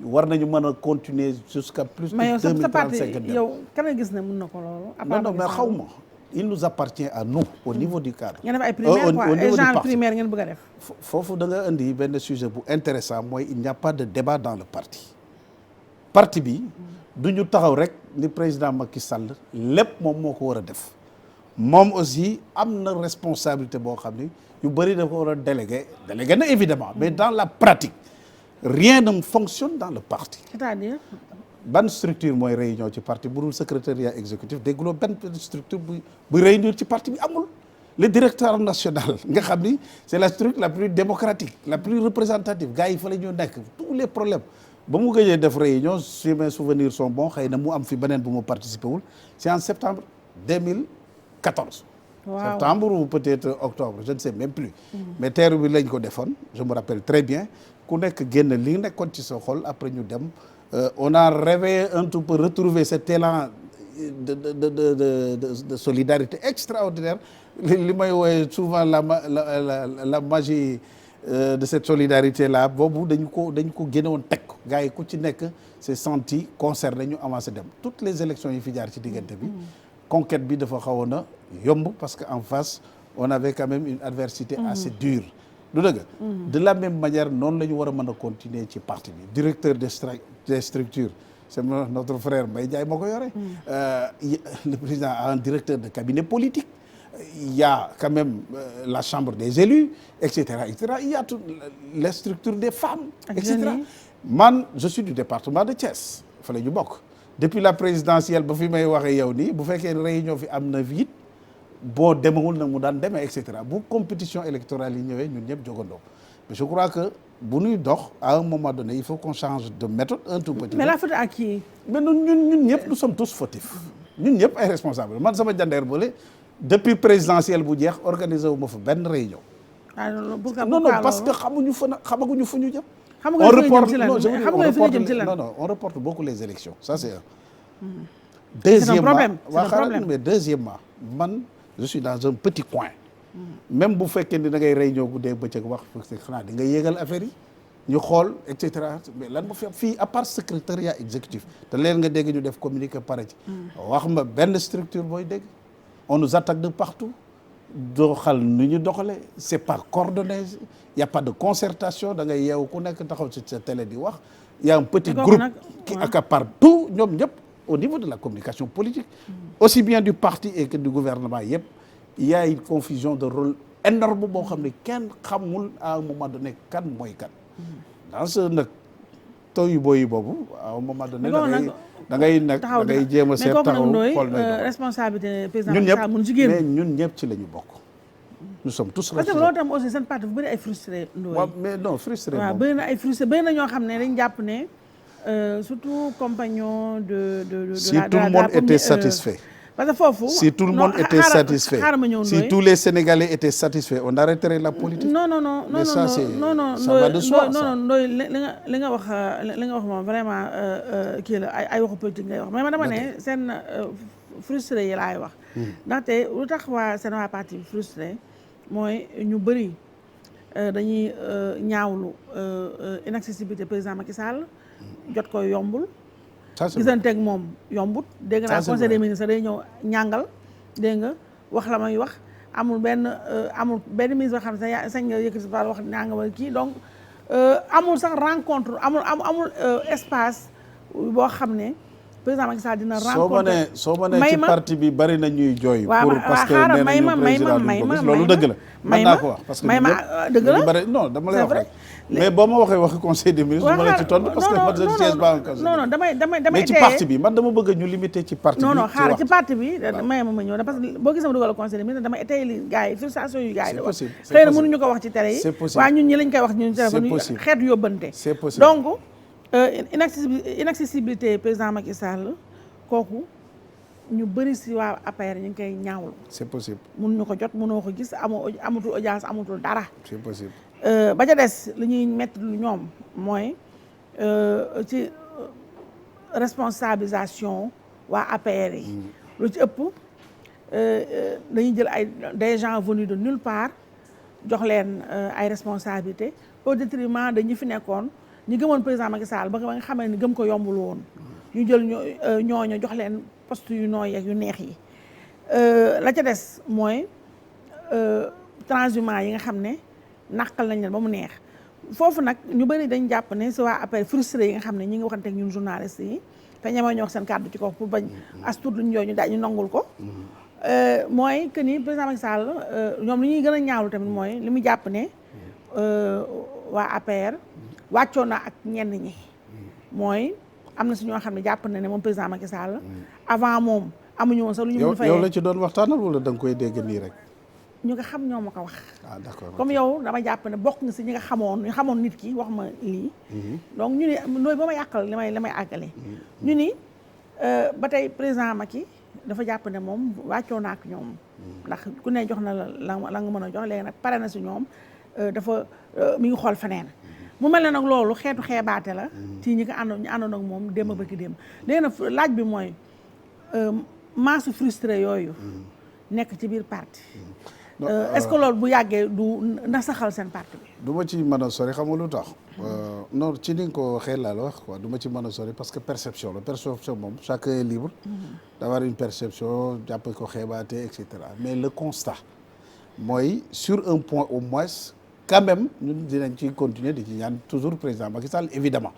war nañu mën a continuer jusqu'à plus de 2035. yow kan nga gis ne mën na ko loolu. non mais xaw ma il nous appartient à nous au niveau du cadre. ngeen def ay primaire quoi ay genre primaire ngeen bëgg a def. foofu da nga indi benn sujet bu intéressant mooy il n'y a pas de débat dans le parti bi du ñu taxaw rek ni président Macky Sall lépp moom moo ko war a def moom aussi am na responsabilité boo xam ni yu bëri dafa war a délégué na évidemment mais dans la pratique rien ne fonctionne dans le parti. c'est-à-dire. ban structure mooy réunion ci parti bu dul secrétariat exécutif dégguloo benn structure bu réunir ci parti bi amul. le directeur national nga xam ni c'est la structure la plus démocratique la plus représentative gars yi fa la ñu nekk tous les problèmes ba mu gëjee def réunion si mes souvenirs sont bons xëy na mu am fi beneen bu mu participé wul c'est en septembre 2014. Wow. Septembre ou peut-être octobre je ne sais même plus. mais teeru bi lañ ko defoon je me rappelle très bien ku nekk génn li nekkoon ci sa xol après ñu dem on a réveillé un tout peu retrouver cet élan de solidarité extraordinaire li may wooye souvent la magie de cette solidarité là boobu dañu ko génnewoon teg ko gars yi ku ci nekk c'est senti concerné ñu avancé dem toutes les élections yi fi jaar ci diggante bi conquête bi dafa xawoon a yomb parce que en face on avait quand même une adversité assez dure du dëgg de la même manière noonu la ñu war a mën a continuer ci parti bi directeur des structures c'est notre frère Mbaye Ndiaye moo ko yore le président a un directeur de cabinet politique il y a quand même la chambre des élus et cetera il y a toutes les structures des femmes et cetera man je suis du département de Thiès fa la ñu bokk depuis la présidentielle ba fi may waxee yow nii bu fekkee réunion fi am na vite boo demewul nag mu daan demee et cetera bu compétition électorale yi ñëwee ñun ñëpp jogandoo mais je crois que bu ñuy dox à un moment donné il faut qu'on change de méthode un tout petit peu. mais la faute à qui? mais ñun ñëpp nous sommes tous fautifs ñun ñëpp ay responsables man sama jandeer boole depuis présidentielle bu jeex organisé wu ma fa benn réunion. non parce que xamaguñu fu ñu jëm. on reporte beaucoup les élections ça c'est deuxièmement man je suis dans un petit coin même bu fekkee ni da ngay réunion guddee bëccëg wax xanaa di nga yéegal affaire yi ñu xool et cetera mais lan ma fi fii à part secrétariat exécutif te leen nga dégg ñu def communiqué pare ci wax ma benn structure booy dégg on nous attaque de partout doxal nu ñu doxale c'est pas coordonné il y a pas de concertation da ngay yeewu ku nekk taxaw ci sa télé di wax il y a un petit groupe qui accapare tout ñoom ñëpp au niveau de la communication politique aussi bien du parti et que du gouvernement yëpp il y a une confusion de rôle énorme boo xam ne kenn xamul à un moment donné kan mooy kan dans ce nag taw yu booyi boobu à un moment donné da ngay nag da ngay jéem a seet taxaw xool na responsabilité président ñun Macky Sall mun ci génn mais ñun ñëpp ci la ñu bokk nous sommes tous parce que loolu tam aussi seen parti bu bëri ay frustré Ndoye waaw mais non frustré waaw moom bëri na ay frustré bëri na ñoo xam ne dañ jàpp ne surtout compagnon de si tout le monde était satisfait parce que foofu si tout le monde était satisfait xaaral ma ñëw si tous les Sénégalais étaient satisfaits on arrêterait la politique non non non non ça c'est non ça va de soi non non li nga wax moom vraiment kii la ay waxu politique ngay wax mais man dama ne seen frustré yi laay wax ndaxte lu tax seen waa parti bi frustré mooy ñu bëri dañuy ñaawlu inaccessibilité président Macky Sall jot ko yombul gisanteeg moom yombut dégg naa conseil des ministres day ñëw ñàngal dégg nga wax la may wax amul benn ministre boo xam ne sañ nga yëkkati sa wax ñàngal wala kii donc amul sax rencontre amul espace boo xam ne président Macky Sall dina rencontre soo ma nee ci parti bi bari na ñuy jooy pour parce que xaaral nee nañu président loolu dëgg la mën naa ko wax parce que dëgg la bari non dama lay wax rek mais boo ma waxee conseil des ministres du ma la ci tontu parce que man je ne siège pas en conseil non damay mais ci parti bi man dama bëgg ñu limiter ci parti bi non xaaral ci parti bi may ma ñëw parce que boo gisee ma dugal conseil des ministres dama étayé li gars yi frustration yu gars yi wax xëy na mënuñu ko wax ci télé yi waaye ñun ñi lañ koy wax ñun téléphone xeetu yóbbante donc inaccessibilité président Macky Sall kooku ñu bëri si waa APR ñu ngi koy ñaawlu. c'est possible. mënuñu ko jot mënoo ko gis amatul audience amatul dara. c'est possible. ba ca des li ñuy métti lu ñoom mooy ci responsabilisation waa APR yi. lu ci ëpp dañuy jël des gens venus de nulle part jox leen ay responsabilités au détriment de ñi fi nekkoon ñi gëmoon président Macky Sall ba nga xamee ni gëm ko yombul woon. ñu jël ñooñu jox leen poste yu nooy ak yu neex yi la ca des mooy transhumance yi nga xam ne naqal nañ leen ba mu neex foofu nag ñu bëri dañ jàpp ne si waa après frustré yi nga xam ne ñi ngi waxante ak ñun journalistes yi te ñemee ñoo seen kàddu ci kaw pour bañ as tuut luñ jooñu daal ñu nangul ko mooy que ni président Macky Sall ñoom li ñuy gën a ñaawlu tamit mooy li mu jàpp ne waa APR wàccoo na ak ñenn ñi mooy am na si ñoo xam ne jàpp na ne moom président Macky Sall avant moom amuñu woon sax lu ñu mën fayee yow la ci doon waxtaanal wala da nga koy dégg nii rek ñu nga xam ñoo ma ko wax d'accord comme yow dama jàpp ne bokk nga si ñi nga xamoon nit ki wax ma lii donc ñu ni loolu ba ma yàqal li may àggale ñu ni ba tey président Macky dafa jàpp ne moom wàccoo na ak ñoom ndax ku ne jox na la nga mën a jox léegi nag pare na si ñoom dafa mi ngi xool feneen mu mel ne nag loolu xeetu xeebaate la ci ñi ko ñu àndoon ak moom démb ba ki démb léegi nag laaj bi mooy masse frustré yooyu nekk ci biir parti est-ce que loolu bu yàggee du nasaxal seen parti bi du ma ci mën a sori xam nga lu tax non ci ni nga ko waxee laa la wax quoi du ma ci mën a sori parce que perception moom chacun est libre d'avoir une perception jàpp ko xeebaate et cetera mais le constat mooy sur un point au moins quand même ñun dinañ ci continuer di ci ñaan toujours président Macky Sall évidemment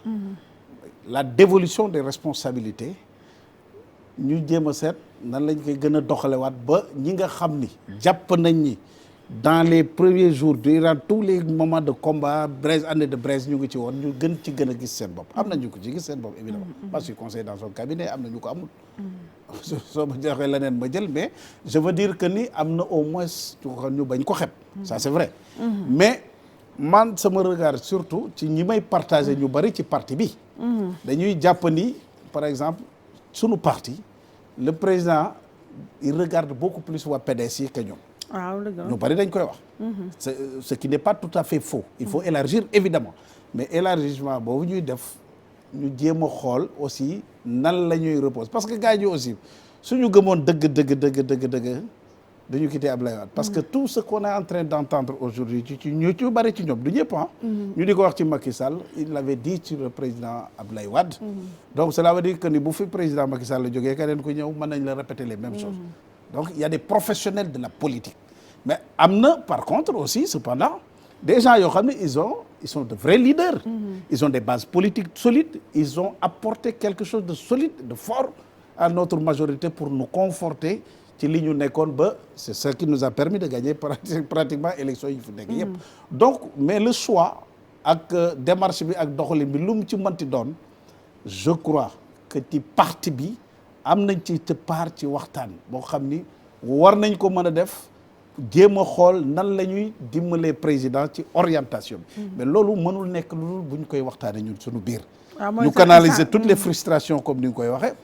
la dévolution des responsabilités ñu jéem a seet nan lañ koy gën a doxalewaat ba ñi nga xam ni jàpp nañ ni dans les premiers jours durant tous les moments de combat année de braise ñu ngi ci woon ñu gën a gis seen bopp am na ñu ko ci gis seen bopp évidemment parce que conseil dans son cabinet am na ñu ko amul soo ma joxee leneen ma jël mais je veux dire que ni am na au moins ñu bañ ko xeb ça c'est vrai mais man sama regard surtout ci ñi may partager ñu bari ci parti bi dañuy jàpp ni par exemple sunu parti le président il regarde beaucoup plus waa PDS yi que ñoom waaw dëgg ñu bari dañ koy wax ce qui n'est pas tout à fait faux il faut élargir évidemment mais élargissement boobu ñuy def ñu jéem a xool aussi nan la ñuy repose parce que gars yi aussi suñu gëmoon dëgg dañu quitter Ablaye Wade parce que tout ce qu'on est en train d'entendre aujourd'hui ci ñu ci bari ci ñoom du ñëpp ñu di ko wax ci Macky Sall il l'avait dit sur le président Ablaye Wade donc cela veut dire que ni bu fi président Macky Sall la jógee keneen ku ñëw mën nañ la répéter les mêmes choses donc il y a des professionnels de la politique mais am na par contre aussi cependant des gens yoo xam ne ils sont de vrais leaders ils ont des bases politiques solides ils ont apporté quelque chose de solide de fort à notre majorité pour nous conforter ci li ñu nekkoon ba c'est ce qui nous a permis de gagner pratiquement élection yi fi nekk yëpp donc mais le choix ak démarche bi ak doxalin bi lu mu ci mënti doon je crois que ci parti bi am nañ ci te part ci waxtaan boo xam ni war nañ ko mën a def jéem a xool nan la ñuy dimbalee président ci orientation bi mais loolu mënul nekk lu dul bu ñu koy waxtaanee ñun suñu biir ñu canaliser toutes les frustrations comme ni nga koy waxee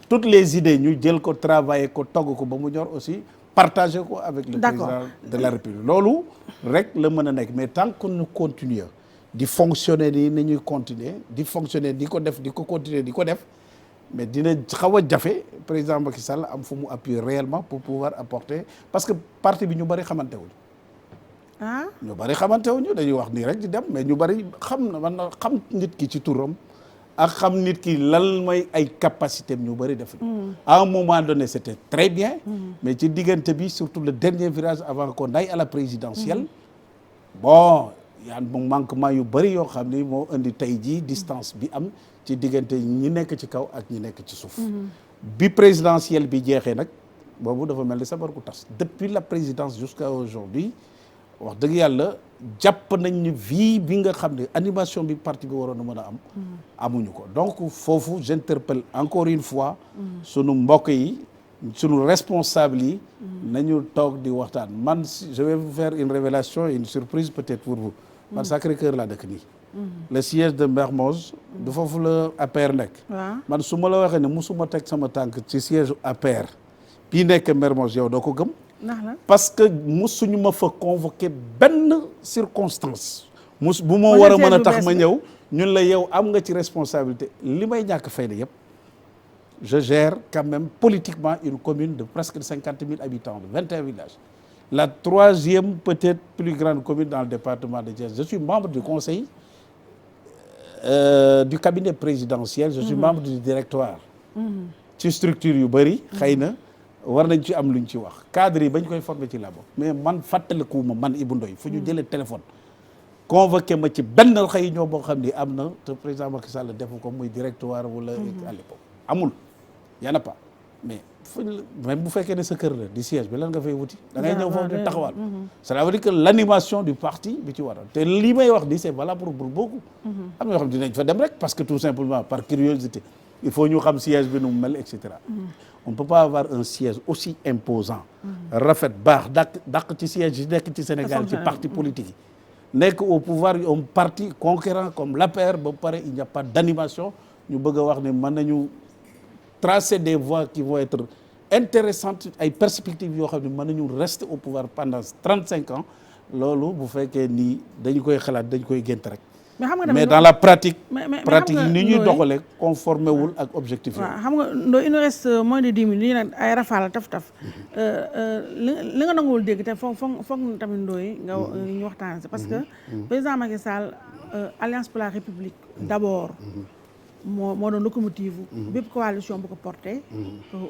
toutes les idées ñu jël ko travailler ko togg ko ba mu ñor aussi partager ko avec le président de la République loolu rek la mën a nekk mais tant que nous continuer di fonctionner nii na ñuy continuer di fonctionner di ko def di ko continuer di ko def mais dina xaw a jafe président Macky Sall am fu mu appuyer réellement pour pouvoir apporter parce que parti bi ñu bëri xamante wuñu ñu bëri xamante wuñu dañuy wax nii rek di dem mais ñu bëri xam nit ki ci turam ak xam nit ki lan mooy ay capacité ñu bëri def à un moment donné c'était très bien mais ci diggante bi surtout le dernier virage avant qu'on aille à la présidentielle bon yaa mu manquement yu bëri yoo xam ni moo indi tey jii distance bi am ci diggante ñi nekk ci kaw ak ñi nekk ci suuf bi présidentielle bi jeexee nag boobu dafa mel ni sabar ku tas depuis la présidence jusqu'à aujourd'hui wax dëgg yàlla jàpp nañ ni vie bi nga xam ne animation bi parti bi waroon a mën a am amuñu ko donc foofu j'interpelle encore une fois sunu mbokk yi sunu responsable yi nañu toog di waxtaan man je vais vous faire une révélation et une surprise peut-être pour vous man Sacré-Cœur laa dëkk nii le siège de Mermoz du foofu la APR nekk man su ma la waxee ne musuma teg sama tànk ci siège APR bii nekk Mermoz yow doo ko gëm parce que musuñu ma fa convoqué benn circonstance bu ma war a mën a tax ma ñëw ñun la yow am nga ci responsabilité li may ñàkk fayda yëpp je gère quand même politiquement une commune de presque 50 000 habitants de 21 villages la troisième peut-être plus grande commune dans le département de Thiès je suis membre du conseil du cabinet présidentiel je suis membre du directoire ci structure yu bëri xëy na war nañ ci am luñ ci wax cadre yi bañ koy former ci la bokk mais man fàttalikuwuma man Ibou Ndoye fu ñu jëlee téléphone convoqué ma ci benn xëy ñoo boo xam ni am na te président Macky Sall defu ko muy directoire wala à l'époque amul y en a pas mais même bu fekkee ne sa kër la di siège bi lan nga fay wuti da ngay ñëw foofu di taxawal cela veut dire que l'animation du parti bi ci waral te li may wax di c'est valable pour beaucoup am na yoo xam dinañ fa dem rek parce que tout simplement par curiosité il faut ñu xam siège bi nu mu mel et cetera on ne peut pas avoir un siège aussi imposant rafet baax dàq ci siège yi nekk ci Sénégal ci parti politique yi nekk au pouvoir un parti conquérant comme l'APR ba pare il n'y a pas d'animation ñu bëgg a wax ne mën nañu tracer des voies qui vont être intéressantes ay perspectives yoo xam ne mën nañu rester au pouvoir pendant 35 ans loolu bu fekkee nii dañu koy xalaat dañu koy gént rek mais dans la pratique pratique yi ni ñuy doxalee conformé wul ak objectif yi waaw xam nga Ndoye il nous reste moins de 10 minutes lii nag ay rafal taf li nga nanguwul dégg te foog tamit Ndoye nga ñu waxtaan si parce que président Macky Sall Alliance pour la République d'abord moo doon locomotive bépp coalition bu ko porté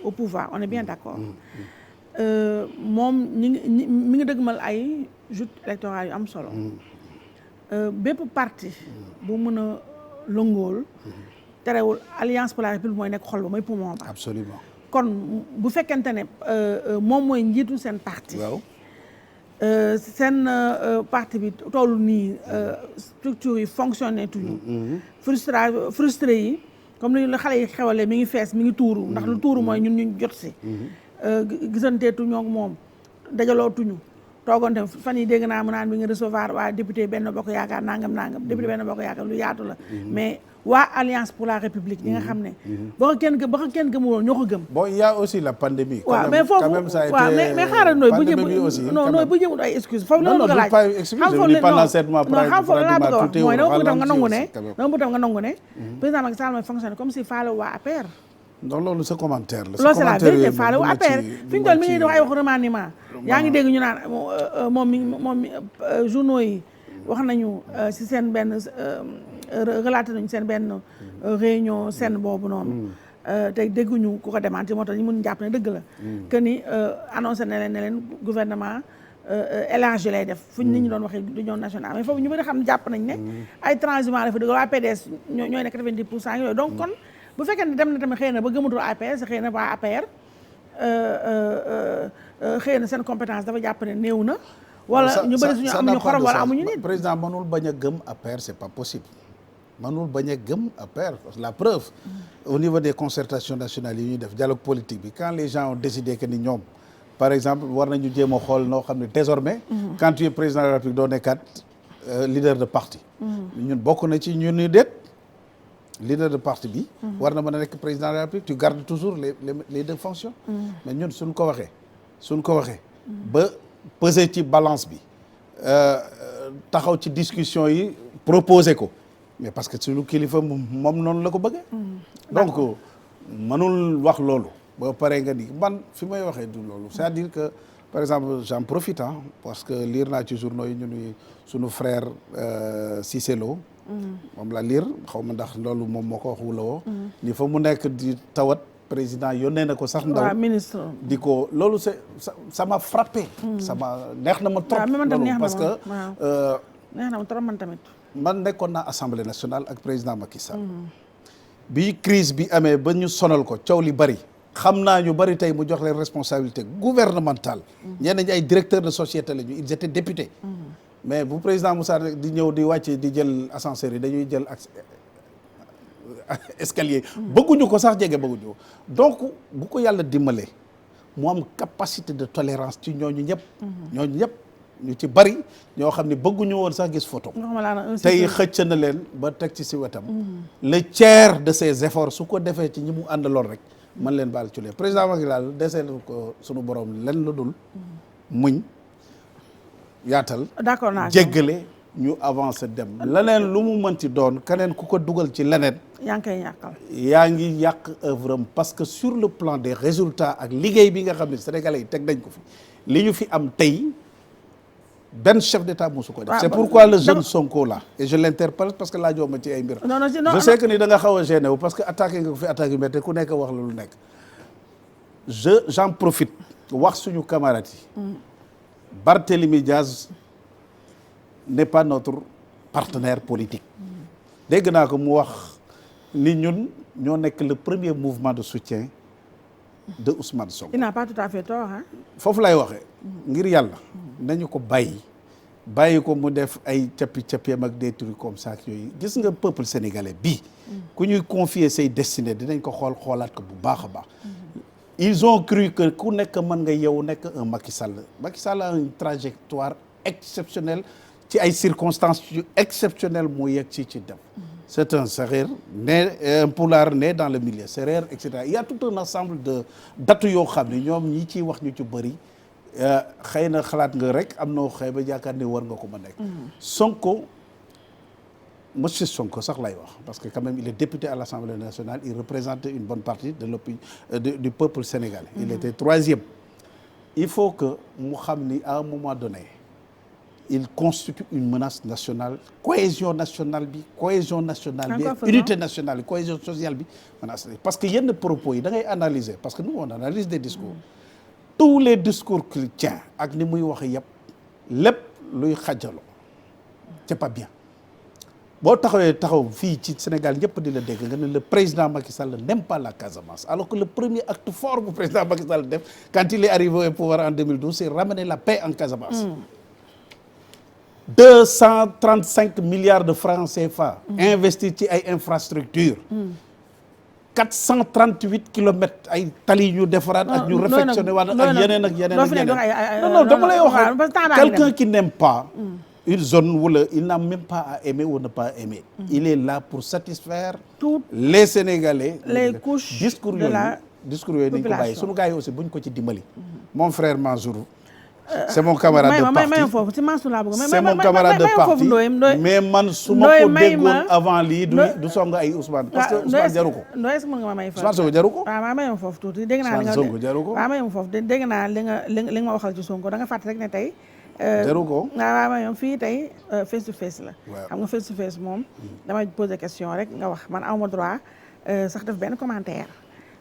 au pouvoir on est bien d'accord moom mi ngi dëgmal ay joutes électorales yu am solo bépp parti bu mën a lëngool terewul Alliance pour la République mooy nekk xol ba mooy poumon ba absolument kon bu fekkente ne moom mooy njiitu seen parti waaw seen parti bi toll nii structure yi fonctionné tuñu frustré yi comme ni la xale yi xewalee mi ngi fees mi ngi tuuru ndax lu tuuru mooy ñun ñu jot si gisanteetu ñoo moom dajalootuñu toogoonte fan yi dégg naa mu naan bi nga recevoir waa député Benno Bokk Yaakaar nangam député Benno Bokk Yaakaar lu yaatu la mais waa Alliance pour la République ñi nga xam ne ba ko kenn gëmul woon ñoo ko gëm bon il y a aussi la pandémie waaw mais foofu waaw mais xaaral Ndoye bu jëm bu jëmul ay excuse foofu la nga laaj xam foofu laa bëgg a wax mooy dama bëgg tam nga nangu ne président Macky Sall mooy fonctionner comme si faale waa APR donc loolu sa commentaire la loolu c'est la vérité faale waa APR fi ñu toll mi ngi wax ay wax remaniement yaa ngi dégg ñu naan moom journaux yi wax nañu si seen benn relaté nañu seen benn réunion seen boobu noonu te dégguñu ku ko démenti moo tax ñu mun jàpp ne dëgg la que ni annoncé ne leen gouvernement élargi lay def fu nit ñi doon waxee union nationale mais foofu ñu bëri xam ne jàpp nañ ne ay transhumants dafa dëgg waa PDS ñooy nekk 90% yooyu donc kon bu fekkee ne dem na tamit xëy na ba gëmatul APR xëy na waa APR xëy na seen compétence dafa jàpp ne néew na wala ñu bëri suñu amuñu xorom wala amuñu nit. président mënul bañ a gëm APR c'est pas possible mënul bañ a gëm APR la preuve au niveau des concertations nationales yi ñuy def dialogue politique bi quand les gens ont décidé que ni ñoom par exemple war nañu jéem a xool noo xam ne désormais quand tu es président de la République doo nekkaat leader de parti ñun bokk na ci ñun ni déet leader de parti bi war na mën a nekk président de la République tu gardes toujours les deux fonctions mais ñun suñ ko waxee ba peser ci balance bi taxaw ci discussion yi proposer ko mais parce que suñu kilifa moom noonu la ko bëggee donc mënul wax loolu ba pare nga ni man fi may waxee du loolu c'est-à-dire que par exemple j'en profite parce que lire naa ci journaux yi ñu ni suñu frère Cissé Lo moom la lire xaw ma ndax loolu moom moo ko wax wula woo ni fa mu nekk di tawat président yónnee na ko sax ndaw ministre di ko loolu ça m'a frappé neex na ma trop loolu parce que neex na ma trop man tamit man nekkoon naa assemblée nationale ak président Macky Sall bi crise bi amee ba ñu sonal ko coow li bari xam naa ñu bari tey mu jox leen responsabilité gouvernementale ñenn ñi ay directeurs de société la ñu ils étaient députés mais bu président Moussa di ñëw di wàcce di jël ascenseur yi dañuy jël escalier bëgguñu ko sax jege bëgguñu ko donc bu ko yàlla dimbalee mu am capacité de tolérance ci ñooñu ñëpp ñu ci bari ñoo xam ne bëgguñu woon sax gis photo tey xëcc na leen ba teg ci si wetam le tiers de ses efforts su ko defee ci ñi mu àndaloon rek man leen baal ci leen président Macky Sall desee ko sunu borom len la dul muñ yaatal d'accord naa jéggale ñu avancé dem leneen lu mu mënti doon keneen ku ko dugal ci leneen yaa ngi koy yàqal yaa ngi yàq œuvre am parce que sur le plan des résultats ak liggéey bi nga xam ne sénégalais yi teg nañ ko fi li ñu fi am tey benn chef d'état mosu ko def c'est pourquoi le jeune Sonko là et je l'interpelle parce que laajoo ma ci ay mbir je sais que ni da nga xaw a gêné wu parce que attaqué nga ko fi attaque yu métti ku nekk wax la lu nekk j'en profite wax suñu camarades yi Barthélémy Diaz n'est pas notre partenaire politique dégg naa ko mu wax ni ñun ñoo nekk le premier mouvement de soutien de Ousmane Sonko. il n'a pas tout à fait tort hein. foofu lay waxee ngir yàlla nañu ko bàyyi ko mu def ay cappi-cappiem ak des trucs comme ça yooyu gis nga peuple sénégalais bii ku ñuy confier say destinées dinañ ko xoolaat ko bu baax a baax ils ont cru que ku nekk mën nga yow nekk un Macky Sall a une trajectoire exceptionnelle ci ay circonstances yu exceptionnelles mu yegg ci dem c'est un Sérère né un Pulaar né dans le milieu Sérère et cetera il y a tout un ensemble de datu yoo xam ne ñoom ñi ciy wax ñu ci bëri xëy na xalaat nga rek am na xëy ba yaakaar ne war nga ko ma nekk Sonko monsieur Sonko sax lay wax parce que quand même il est député à l'Assemblée nationale il représente une bonne partie de l'opinion du peuple sénégalais il était troisième il faut que mu xam ni à un moment donné il constitue une menace nationale cohésion nationale bi unité nationale bi cohésion sociale bi menace parce que yenn propos yi da ngay analyser parce que nous on analyse des discours tous les discours qu'il tient ak ni muy wax yëpp lépp luy xajaloo c'est pas bien boo taxaw fii ci Sénégal ñëpp di la dégg nga ne le président Macky Sall n'aime pas la Casamance alors que le premier acte fort bu président Macky Sall def quand il est arrivé au pouvoir en 2012 c'est ramener la paix en Casamance 235 milliards de francs CFA investis ci ay infrastructures 438 kilomètres ay tali ñu defaraat ak ñu réfectionné waat ak yeneen ak yeneen non dama lay wax quelqu'un qui n'aime pas une zone wala il n'a même pas à aimer ou ne pas aimer il est là pour satisfaire toutes les Sénégalais les couches discours yooyu nañ ko bàyyi sunu gars yi aussi buñ ko ci dimbali mon frère Mansour c'est mon camarade de parti c'est mon camarade de parti mais man su ma ko déggoon avant lii du song ay Ousmane parce que Ousmane jaru ko Ousmane Sonko jaru ko waaw may ma foofu tuuti dégg naa Ousmane Sonko jaru ko waaw may ma foofu dégg naa li nga ma waxal ci Sonko da nga fàtte rek ne tey jaru ko waaw may fii tey face to face la xam nga face to face moom damay poser question rek nga wax man awma droit sax def benn commentaire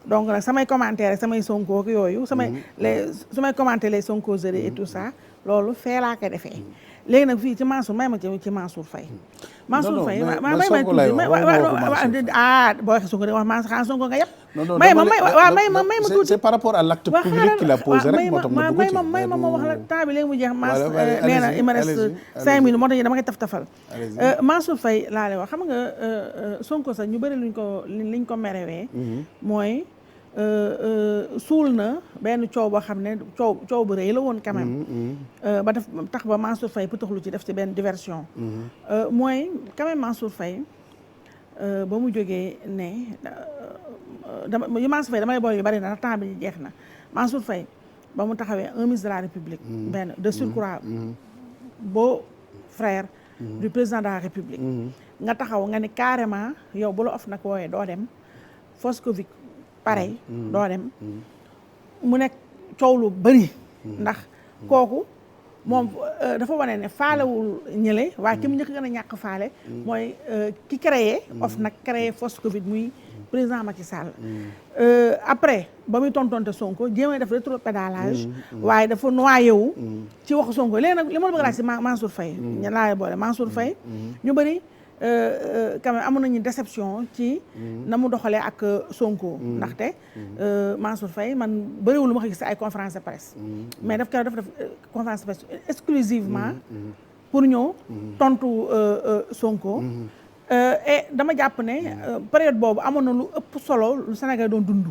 donc nag samay commentaire samay Sonko ak yooyu su may commenter les Sonkoseries et tout ça loolu fee laa ko defee léegi nag fii ci Mansour may ma ci Mansour Faye. Mansour Faye may ma tuuti boo waxee Sonko de wax Mansour xanaa Sonko nga yëpp. may ma tuuti c'est par rapport à l'acte public qu'il a posé rek moo tax ma dugg ci may ma wax la temps bi léegi mu jeex. nee na il me reste 5 minutes moo tax dama koy taf-tafal. Mansour Faye laa lay wax xam nga Sonko sax ñu bëri liñ ko merewee mooy suul na benn coow boo xam ne coow bu rëy la woon quand même. ba def tax ba Mansour Faye pëtaxlu ci def ci benn diversion. mooy quand même Mansour Faye ba mu jógee ne Mansour Faye dama lay boole yu bari na temps bi jeex na Mansour Faye ba mu taxawee un ministre de la République. benn de surcroît beau frère du président de la République. nga taxaw nga ne carrément yow bu la of nag wooyee doo dem force Covid pareil doo dem mu nekk coow lu bëri ndax kooku moom dafa wane ne faalewul ñële waaye ki mu njëkk gën a ñàkk faale mooy ki créé of nag créé force Covid muy président Macky Sall. Après ba muy tontonte Sonko jéem a def rétropédalage waaye dafa noyé wu ci waxu Sonko léegi nag li ma la bëgg laaj si Mansour Faye ñu laay boole Mansour Faye ñu bëri quand même amoon nañu déception ci na mu doxalee ak Sonko ndaxte Mansour Faye man bëriwul lu ma ko gis ay conférence de presse mais dafa def conférence de presse exclusivement pour ñëw tontu Sonko et dama jàpp ne période boobu amoon na lu ëpp solo lu Sénégal doon dund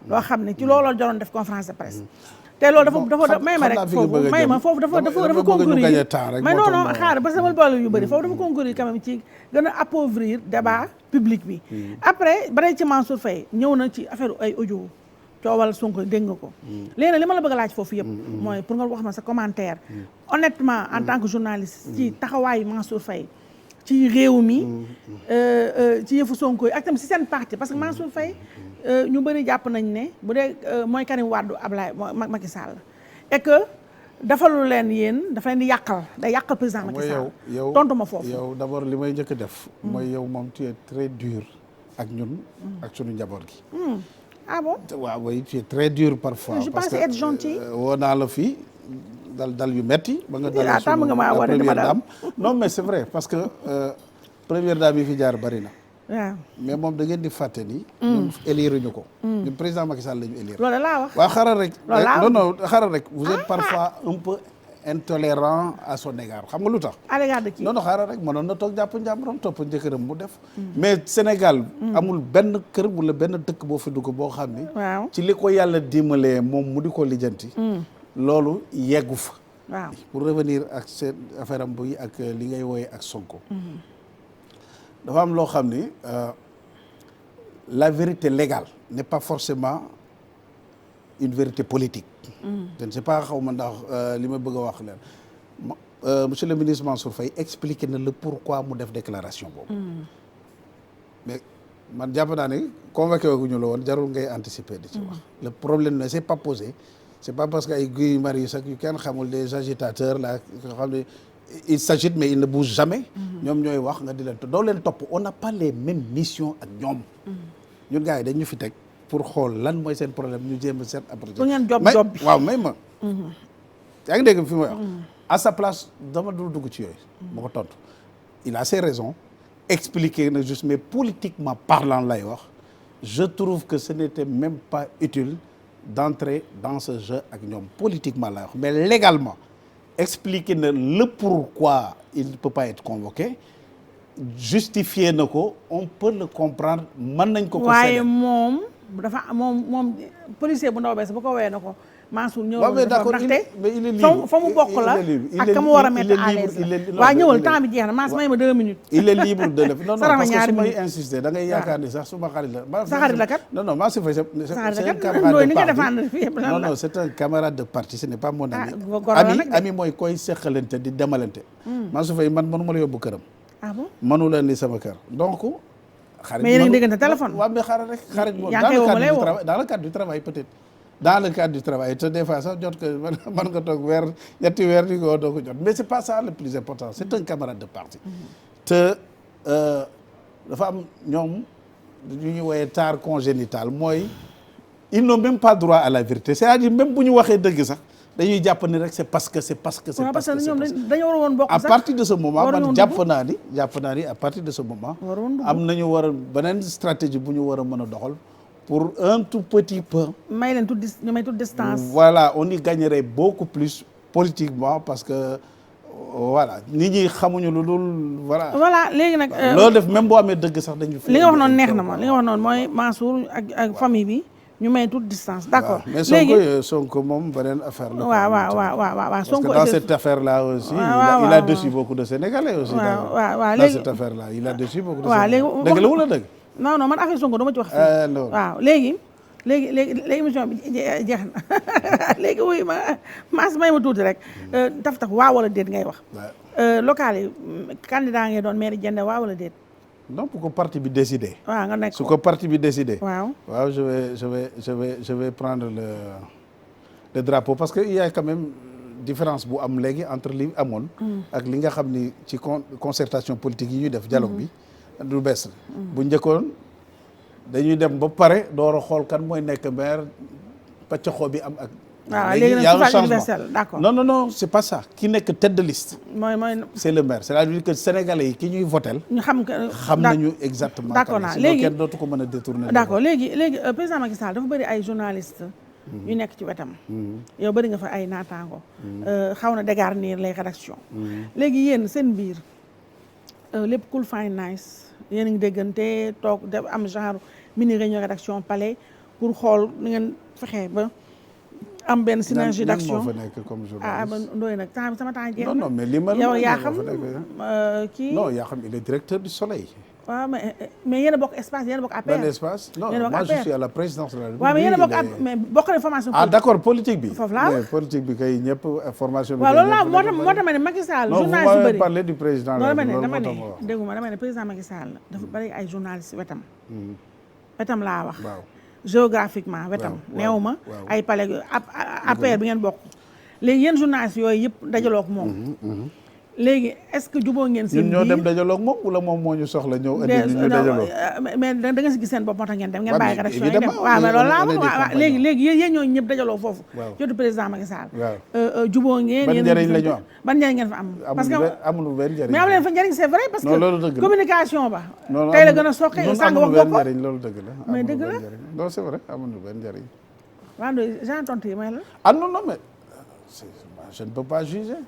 loo xam ne ci looloo joroon def conférence de presse te loolu dafa may ma rek foofu may ma foofu dafa concourir mais non xaar parce que dama boole yu bëri foofu dafa concourir quand même ci gën a appauvrir débat public bi après ba tey ci Mansour Faye ñëw na ci affaire ay audio coowal Sonko dégg nga ko léegi li ma la bëgg a laaj foofu yëpp mooy pour nga wax ma sa commentaire honnêtement en tant que journaliste ci taxawaayu Mansour Faye ci réew mi ci yëfu Sonko yi ak tamit si seen parti parce que Mansour Faye ñu bëri jàpp nañ ne bu dee mooy Karim Wade Ablaye Macky Sall et que dafalu leen yéen dafa leen di yàqal day yàqal président Macky Sall tontu ma foofu yow d'abord li may njëkk a def mooy yow moom tu es très dur ak ñun ak sunu njaboot gi ah bon waaw oui tu es très dur parfois je pense être gentil woo naa la fii dal yu metti ba nga dal tàmm nga maa wane première dame non mais c'est vrai parce que première dame yi fi jaar bari na waaw mais moom da ngeen di fàtte ni ñun élire ñu ko ñun président Macky Sall la ñu élire loolu laa wax waaw xaaral rek non xaaral rek vous êtes parfois un peu intolérant à son égard xam nga lu tax à l'égard de qui non xaaral rek mënoon na toog jàpp njàmburam topp njëkkëram mu def mais Sénégal amul benn kër wala benn dëkk boo fi dugg boo xam ni waaw ci li ko yàlla dimbalee moom mu di ko lijjanti loolu yeggu fa waaw pour revenir ak seen affaire am bu ak li ngay wooye ak Sonko dafa am loo xam ni la vérité légale n'est pas forcément une vérité politique je ne sais pas xaw ma ndax li ma bëgg a wax leen monsieur le ministre Mansour Faye expliqué na le pourquoi mu def déclaration boobu mais man jàpp naa ne convoqué wuñu la woon jarul ngay anticiper di ci wax le problème ne s'est pas posé c'est pas parce que ay Guy Marius ak yu kenn xamul des agitateurs là nga xam ne ils s'agitent mais ils ne bougent jamais ñoom ñooy wax nga di leen doo leen topp on n'a pas les mêmes missions ak ñoom ñun gars yi dañ ñu fi teg pour xool lan mooy seen problème ñu jéem a seet après bu ngeen job bi waaw may ma yaa ngi dégg fi may wax à sa place dama dul dugg ci yooyu ma ko tontu il a ses raisons expliquer na juste mais politiquement parlant lay wax je trouve que ce n'était même pas utile d'entrer dans ce jeu ak ñoom politiquement lay wax mais légalement expliquer na le pourquoi il ne peut pas être convoqué justifier na ko on peut le comprendre mën nañ ko waaye moom dafa moom policier bu ndaw bees bu ko woowee na ko Mansour ñëwal ndaxte fa mu bokk la ak ka mu war a mettre à l'aise waaw ñëwal temps bi jeex na Mansour may ma 2 minutes il est libre de le non parce que su may insister da ngay yaakaar ni sax suma xarit la sa xarit la kat non Mansour Faye c'est un camarade de parti ce n'est pas mon ami ami mooy koy seqalante di demalante Mansour Faye man mënuma la yóbbu këram ah bon mënu leen ni sama kër donc xarit mais yéen a ngi déggante téléphone waaw mais xaaral rek xarit moom dans le cadre du travail peut-être dans le cadre du travail te des fois sax jot ko mën nga toog ñetti weer di ko doo ko jot mais c'est pas ça le plus important c'est un camarade de parti te dafa am ñoom ñu ñu woowee tare congénital mooy ils n'ont même pas droit à la vérité c'est-à-dire même bu ñu waxee dëgg sax dañuy jàpp ni rek c'est parce que parce que ñoom dañoo war woon bokk sax à partir de ce moment man jàpp naa ni à partir de ce moment am nañu war a beneen stratégie bu ñu war a mën a doxal pour un tout petit peu may leen toute distance. voilà on y gagnerait beaucoup plus politiquement parce que voilà nit ñi xamuñu lu dul voilà. voilà léegi nag. loolu def même boo amee dëgg sax dañu. li nga wax noonu neex na ma li nga wax noonu mooy Mansour ak famille bi ñu may toute distance. d'accord léegi mais Sonko moom beneen affaire la. waaw Sonko parce que dans cette affaire là aussi. il a déçu beaucoup de Sénégalais aussi. waaw dans cette affaire là il a déçu beaucoup de Sénégalais. dëgg la wala dëgg. non man affaire Sonko dama ci wax fii. waaw léegi émission bi jeex na léegi wuy maas may ma tuuti rek taf waaw wala déet ngay wax. local yi candidat ngay doon maire Diender waaw wala déet. non pour que parti bi décider. waaw nga nekk su ko parti bi décider. waaw je vais prendre le drapeau parce que il y a quand même différence bu am léegi entre li amoon. ak li nga xam ni ci concertation politique yi ñuy def dialogue bi. du bees bu njëkkoon dañuy dem ba pare door a xool kan mooy nekk maire pàccaxoo bi am ak. waaw léegi nag suffrage universel d'accord. non c'est pas ça ki nekk tête de liste. mooy c'est le maire c'est-à-dire que sénégalais yi ki ñuy votel ñu xam nañu exactement. d'accord naa léegi kenn dootu ko mën a détourner. d'accord léegi président Macky Sall dafa bëri ay journalistes. yu nekk ci wetam. yow bëri nga fa ay naataango. xaw na dégarnir les rédactions. léegi yéen seen biir lépp cool fine nice yéen a ngi déggante toog def am genre mini réunion rédaction palais pour xool ni ngeen fexe ba. am benn synergie d'action moo fa nekk comme journaliste ba Ndoye nag sama temps jeex na. non mais li ma yow yaa xam kii. non yaa xam il est directeur du Soleil. waaw mais yéen a bokk espace yéen a bokk APR. benn espace non moi je suis à la présidence de la République. waaw mais yéen a bokk mais bokk na formation politique. d'accord politique bi. foofu laa mais politique bi kay ñëpp formation bi. waaw loolu laa moo tax ma ne Macky Sall. journaliste yu bëri non vous m'avez parlé du président. dama ne dégguma dama ne président Macky Sall dafa bëri ay journalistes wetam. wetam laa wax. waaw. géographiquement wetam neew ma ay palais APR bi ngeen bokk léegi yéen journalistes yooyu yëpp dajaloo ak moom léegi est-ce que juboo ngeen seen biir ñun ñoo dem dajaloo ak moom wala moom moo ñu soxla ñëw indi ñu dajaloo mais da nga si gis seen bopp moo tax ngeen dem ngeen bàyyi rédaction yi dem waaw mais loolu laa wax léegi yéen ñoo ñëpp dajaloo foofu jotu président Macky Sall juboo ngeen ban njëriñ la ñu am ban njëriñ ngeen fa am parce que amul benn njëriñ mais am leen fa njëriñ c'est vrai parce que communication ba tey la gën a soqe sànq wax nga ko loolu dëgg la mais dëgg la non c'est vrai amul benn njëriñ waaw genre tontu yi may la non mais je ne peux pas juger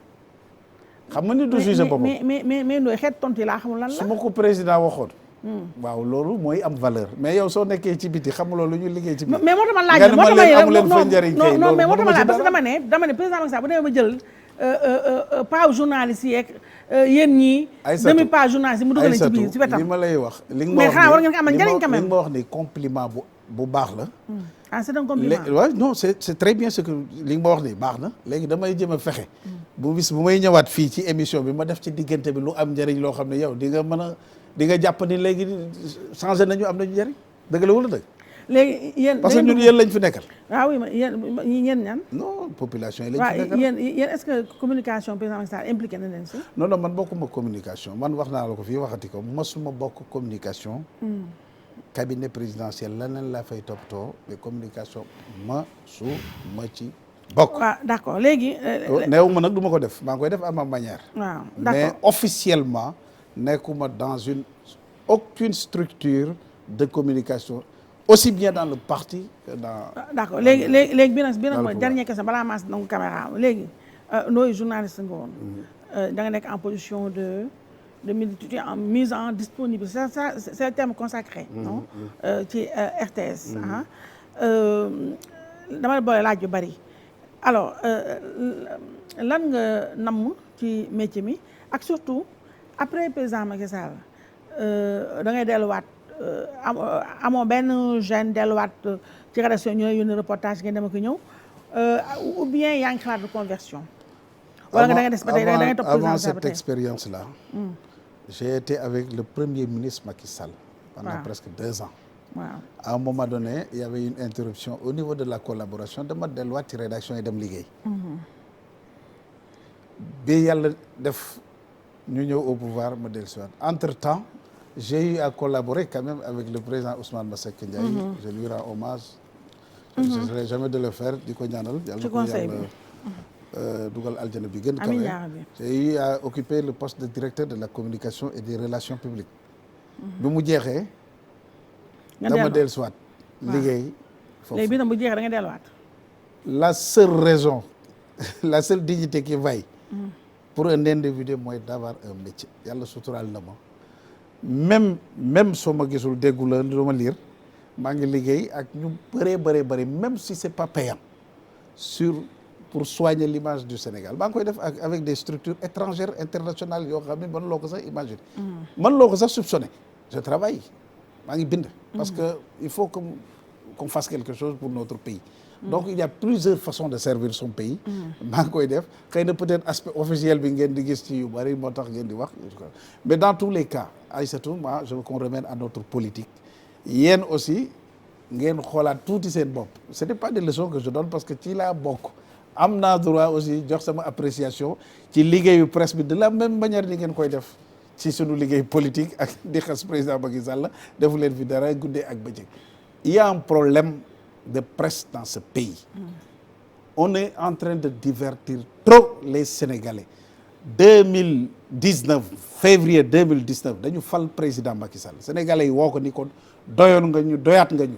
xam nga ni du juger boppam mais Ndoye xeet tontu yi laa xamul lan la. su ma ko président waxoon. waaw loolu mooy am valeur mais yow soo nekkee ci biti xamuloo lu ñu liggéey ci biti. mais moo tax ma laaj moo tax ma amu leen fa njëriñ kay non mais moo tax ma laaj parce que dama ne président Macky Sall bu demee ba jël page journaliste yeeg yéen ñii. demi page journaliste yi mu dugal ci biir ci wetam. li ma lay wax li nga mais xanaa war ngeen ko amal njëriñ quand même li ma wax ni compliment bu baax la. c'est un compliment waaw non c'est très bien ce que li nga ma wax nii baax na léegi damay jëm a fexe. bu may ñëwaat fii ci émission bi ma def ci diggante bi lu am njëriñ loo xam ne yow di nga mën a di nga jàpp ni léegi changé nañu am nañu njëriñ dëgg la wala dëgg. léegi yéen parce que ñun yéen lañ fi nekkal. waaw oui yéen ñan. non population yi lañ fi nekkal. waaw yéen est-ce que communication président Macky Sall impliqué na leen si. non man bokkuma communication man wax naa la ko fii waxati ko mosuma bokk communication. cabinet présidentiel leneen laa fay toppatoo mais communication ma ci bokk. waaw d'accord léegi. néew ma nag du ma ko def maa ngi koy def à ma manière. waaw d'accord mais officiellement nekkuma dans aucune structure de communication aussi bien dans le parti que dans. d'accord léegi bi nag mooy dernière question balaa maa nangu caméra léegi nooy journaliste nga woon. da nga nekk en position de mise en disponibilité c'est le terme consacré. non ci RTS. dama boole laaj yu bari. alors lan nga namm ci métier mi ak surtout après président Macky Sall da ngay delluwaat amoo benn gêne delluwaat ci rédaction ñooy yónni reportage ngeen dem ak ñëw ou bien yaa ngi xalaat de conversion. wala nga da nga des ba tey da ngay topp avant cette expérience là. j'ai été avec le premier ministre Macky Sall. pendant presque 2 ans. waaw à un moment donné il y avait une interruption au niveau de la collaboration dama delluwaat ci rédaction yi dem liggéey. bi yàlla def ñu ñëw au pouvoir ma dellusiwaat entre-temps j'ai eu à collaborer quand même avec le président Ousmane Masseck Ndiaye. je lui rends hommage. je ne serai jamais de le faire di ko ñaanal. ci conseil bi dugal aljana bi gën amiin kawe. yaa rabbi. J'ai eu à occuper le poste de directeur de la communication et des relations publiques. bi mu jeexee. dama dellusiwaat liggéey foofu. léegi bi tam bu jeexee da nga delluwaat. la seule raison la seule dignité qui vaille pour un individu mooy d'avoir un métier. yàlla suturaal na ma même soo ma gisul déggu la lu ma lire maa ngi liggéey ak ñu bëree même si c'est pas payant pour soigner l'image du Sénégal maa ngi koy def avec des structures étrangères internationales yoo xam ne mën loo ko sax imaginer. mën loo ko sax soupçonner. je travaille maa ngi bind. parce que il faut qu'on fasse quelque chose pour notre pays. donc il y a plusieurs façons de servir son pays. maa ngi koy def xëy na peut-être aspect officiel bi ngeen di gis ci yu bari moo tax ngeen di wax. mais dans tous les cas Aïssatou moi je veux qu'on remette à notre politique. yéen aussi ngeen xoolaat tuuti seen bopp. ce n'est pas des leçons que je donne parce que ci laa bokk. am naa droit aussi jox sama appréciation ci liggéeyu presse bi de la même manière ni ngeen koy def ci sunu liggéey politique ak di xas président Macky Sall defu leen fi dara guddee ak bëccëg. il y a un problème de presse dans ce pays. on est en train de divertir trop les Sénégalais. 2019 février 2019 dañu fal président Macky Sall Sénégalais yi woo ko ni ko doyoon nga ñu doyaat nga ñu.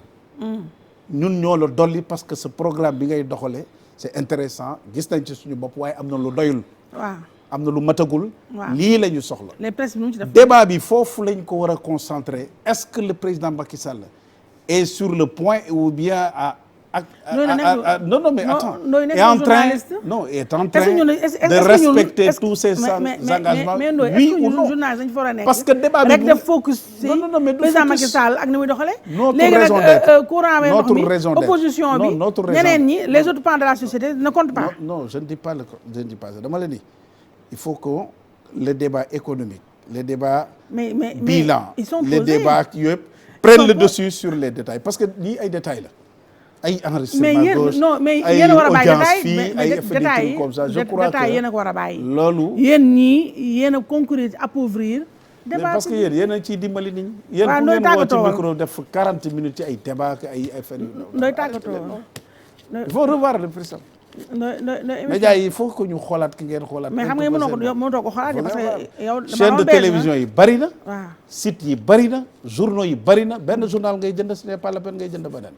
ñun ñoo la dolli parce que ce programme bi ngay doxalee. c'est intéressant gis nañ ci suñu bopp waaye am na lu doyul. waaw am na lu matagul. waaw lii la ñu soxla. les presse bi ci def débat bi foofu lañ ko war a concentrer est-ce que le président Macky Sall est sur le point ou bien non mais attends est en train de respecter tous ses engagements oui ou non parce que débat bi rek def focus ci président Macky Sall ak ni muy doxalee léegi nag courant bi ndox mi opposition bi ñeneen ñi les autres pans de la société ne comptent pas non je ne dis pas ça dama la ni il faut que le débat économique le débat bilan les débats yëpp prennent le dessus sur les détails parce que lii ay détails la ay enregistrement gauche mais yéen a war a bàyyi détail ay détails comme ça je crois que yéen a ko war a bàyyi loolu yéen ñii yéen a concourir appauvrir débat parce que yéen a ciy dimbali nit ñi yéen ku ngeen woo ci micro def 40 minutes ci ay débat ak ay affaires yu ndoy tàggatoo il faut revoir le président médias yi il faut que ñu xoolaat ki ngeen xoolaat mais xam nga mënoo ko xoolaat parce que yow chaîne de télévision yi bari na waaw site yi bari na journaux yi bari na benn journal ngay jënd ce n'est pas la peine ngay jënd beneen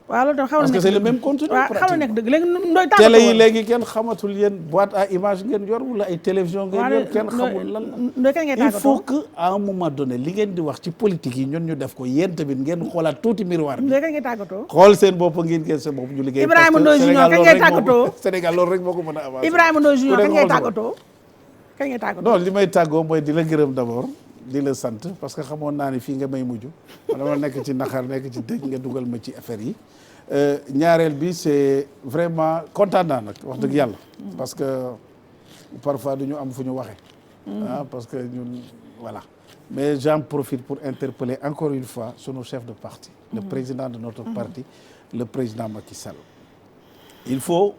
waaw loolu tam xaw na parce que c'est le même contenu xaw na nekk dëgg léegi ndoy tàggatoo télé yi léegi kenn xamatul yéen boîte à image ngeen yor wala ay télévision ngeen yor kenn xamul lan ndoy kan ngay tàggatoo il faut que à un moment donné li ngeen di wax ci politique yi ñun ñu def ko yéen tamit ngeen xoolaat tuuti miroir bi ndoy kan ngay tàggatoo xool seen bopp ngeen gën seen bopp ñu liggéey Ibrahima Ndoye Junior kan ngay tàggatoo Sénégal loolu rek moo ko mën a avancer Ibrahima Ndoye Junior kan ngay tàggatoo kan ngay tàggatoo non li may tàggoo mooy di la gërëm d'abord di la sant parce que xamoon naa ni fii nga may mujj dama nekk ci naqar nekk ci dëj nga dugal ma ci affaire yi ñaareel bi c'est vraiment kontaan naa nag wax dëgg yàlla parce que parfois du ñu am fu ñu waxee parce que ñun voilà mais j'en profite pour interpeller encore une fois sunu chef de parti le président de notre parti le président Macky Sall il faut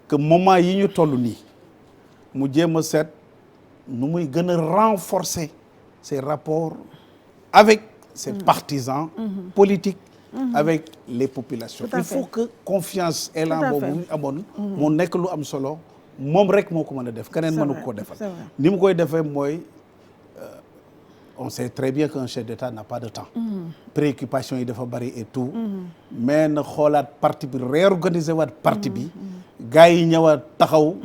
que moment yi ñu toll nii mu jéem a seet nu muy gën a renforcer ses rapports avec ses partisans politiques avec les populations il faut que confiance élan boobu mu amoon moo nekk lu am solo moom rek moo ko mën a def keneen mënu ko defal ni mu koy defee mooy on sait très bien qu'un chef d'État n'a pas de temps préoccupation yi dafa bari et tout mais na xoolaat parti bi réorganiser waat parti bi gars yi ñëwaat taxaw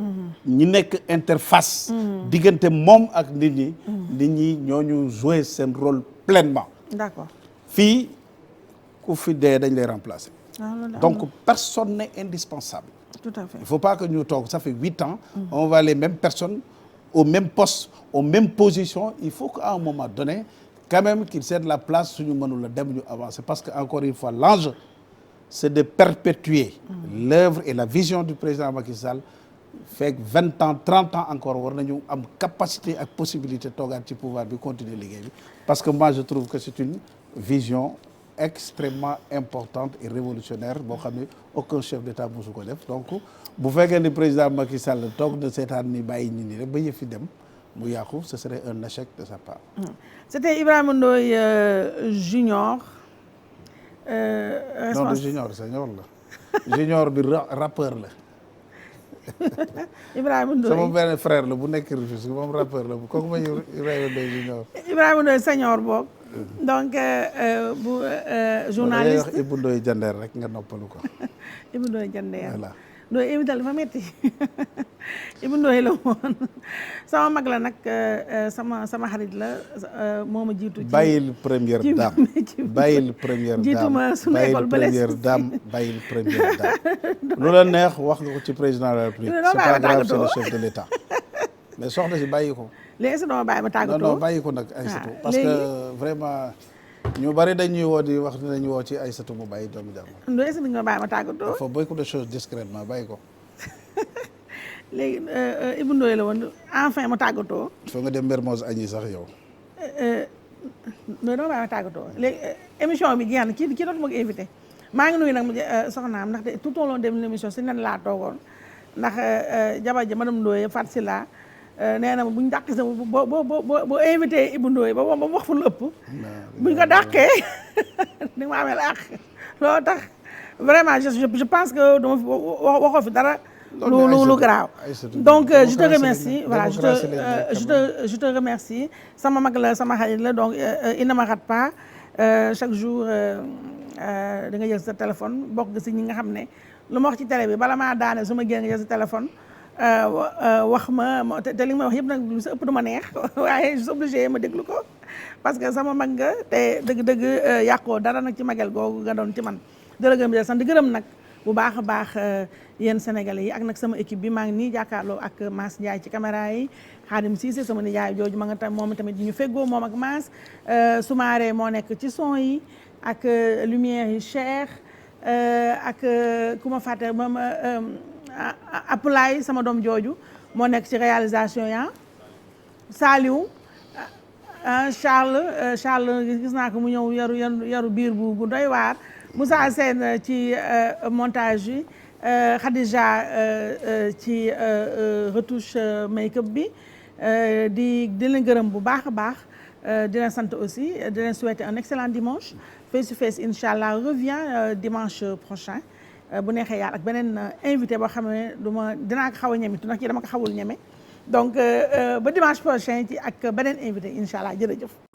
ñi nekk interface diggante moom ak nit ñi ñooñu jouer seen rôle pleinement d'accord fii ku fi dee dañ lay remplacer donc personne n'est indispensable tout à fait il faut pas que ñu toog ça fait 8 ans on va les mêmes personnes au même poste aux mêmes positions il faut qu'à un moment donné quand même qu'ils cèdent la place suñu mënul a dem ñu avancer parce que encore une fois l'enjeu c'est de perpétuer l'œuvre et la vision du président Macky Sall fekk 20 ans 30 ans encore war nañu am capacité ak possibilité toogaat ci pouvoir bi continuer liggéey bi parce que moi je trouve que c'est une vision extrêmement importante et révolutionnaire boo xam ne aucun chef d'État mosu ko def donc bu fekkee ni président Macky Sall toog na seetaan ni bàyyi nit ñi rek ba yëfi dem mu yàqu ce serait un échec de sa part. C'était Ibrahima Ndoye Junior. non de Junior senior la Junior bi rappeur la. Ibrahima Ndoye sama benn frère la bu nekk Rufisque moom rappeur la kooku ma ñu Ibrahima Ndoye junior. Ibrahima Ndoye senior boog. donc bu journaliste wax Ibou Ndoye Jandeer rek nga noppalu ko. Ibou Ndoye Jandeer. voilà Ndoye évital dafa metti Ibou Ndoye la woon sama mag la nag sama xarit la moo ma jiitu. bàyyil première dame bàyyil première dame jiitu ma sunu école ba première dame bàyyil première dame. lu la neex wax nga ko ci président de la République. c'est pas grave c'est le chef de l'État mais soxna si bàyyi ko. léegi si dama bàyyi ma tàggatoo non bàyyi ko nag Aïssatou parce que vraiment ñu bari dañuy woo di wax dinañ woo ci Aïssatou mu bàyyi doomu jàmm. Ndoye si nga bàyyi ma tàggatoo. il faut beaucoup de choses discrètement bàyyi ko. léegi Ibou Ndoye la woon enfin ma tàggatoo. il faut nga dem Mermoz añi sax yow. Ndoye dama bàyyi ma tàggatoo léegi émission bi jeex na kii dootu ma ko invité maa ngi nuyu nag soxnaam ndaxte tout au long de l'émission si nen laa toogoon ndax jabar ja madame Ndoye Fatou Sylla nee na bu ñu dàqee sa boo invité Ibou Ndoye ba mu wax fu lu ëpp bu ñu ko dàqee di nga ma amee la àq loolu tax vraiment je pense que dama fi waxoo fi dara lu graaw donc je te remercie voilà je te remercie sama mag la sama xarit la donc il ne me rate pas chaque jour da nga jël sa téléphone bokk nga si ñi nga xam ne lu ma wax ci télé bi bala maa daane su ma génn nga jël sa téléphone wax ma te li nga ma wax yëpp nag lu si ëpp du ma neex waaye je suis obligé ma déglu ko parce que sama mag nga te dëgg-dëgg yàqoo dara nag ci magel googu nga doon ci man dërëgëm bi sant di gërëm nag bu baax a baax yéen sénégalais yi ak nag sama équipe bi maa ngi nii jàkkaarloo ak Mass Ndiaye ci caméra yi Khadim Cissé sama nijaay jooju ma nga tam moom tamit di ñu feggoo moom ak Mass Soumaré moo nekk ci son yi ak lumière yi Cheikh ak ku ma fàtte moom Apulaay sama doom jooju moo nekk ci réalisation ya Saliou Charles gis naa ko mu ñëw yaru biir bu doy waar Moussa Sène ci montage yi Khadija ci retouche make-up bi di leen gërëm bu baax a baax di leen sant aussi di leen souhaiter un excellent dimanche face to face incha revient dimanche prochain bu neexee yàlla ak beneen invité boo xam ne dinaa ko xaw a ñeme ndax ci dama ko xawul ñeme donc ba dimanche prochain ci ak beneen invité incha allah jërëjëf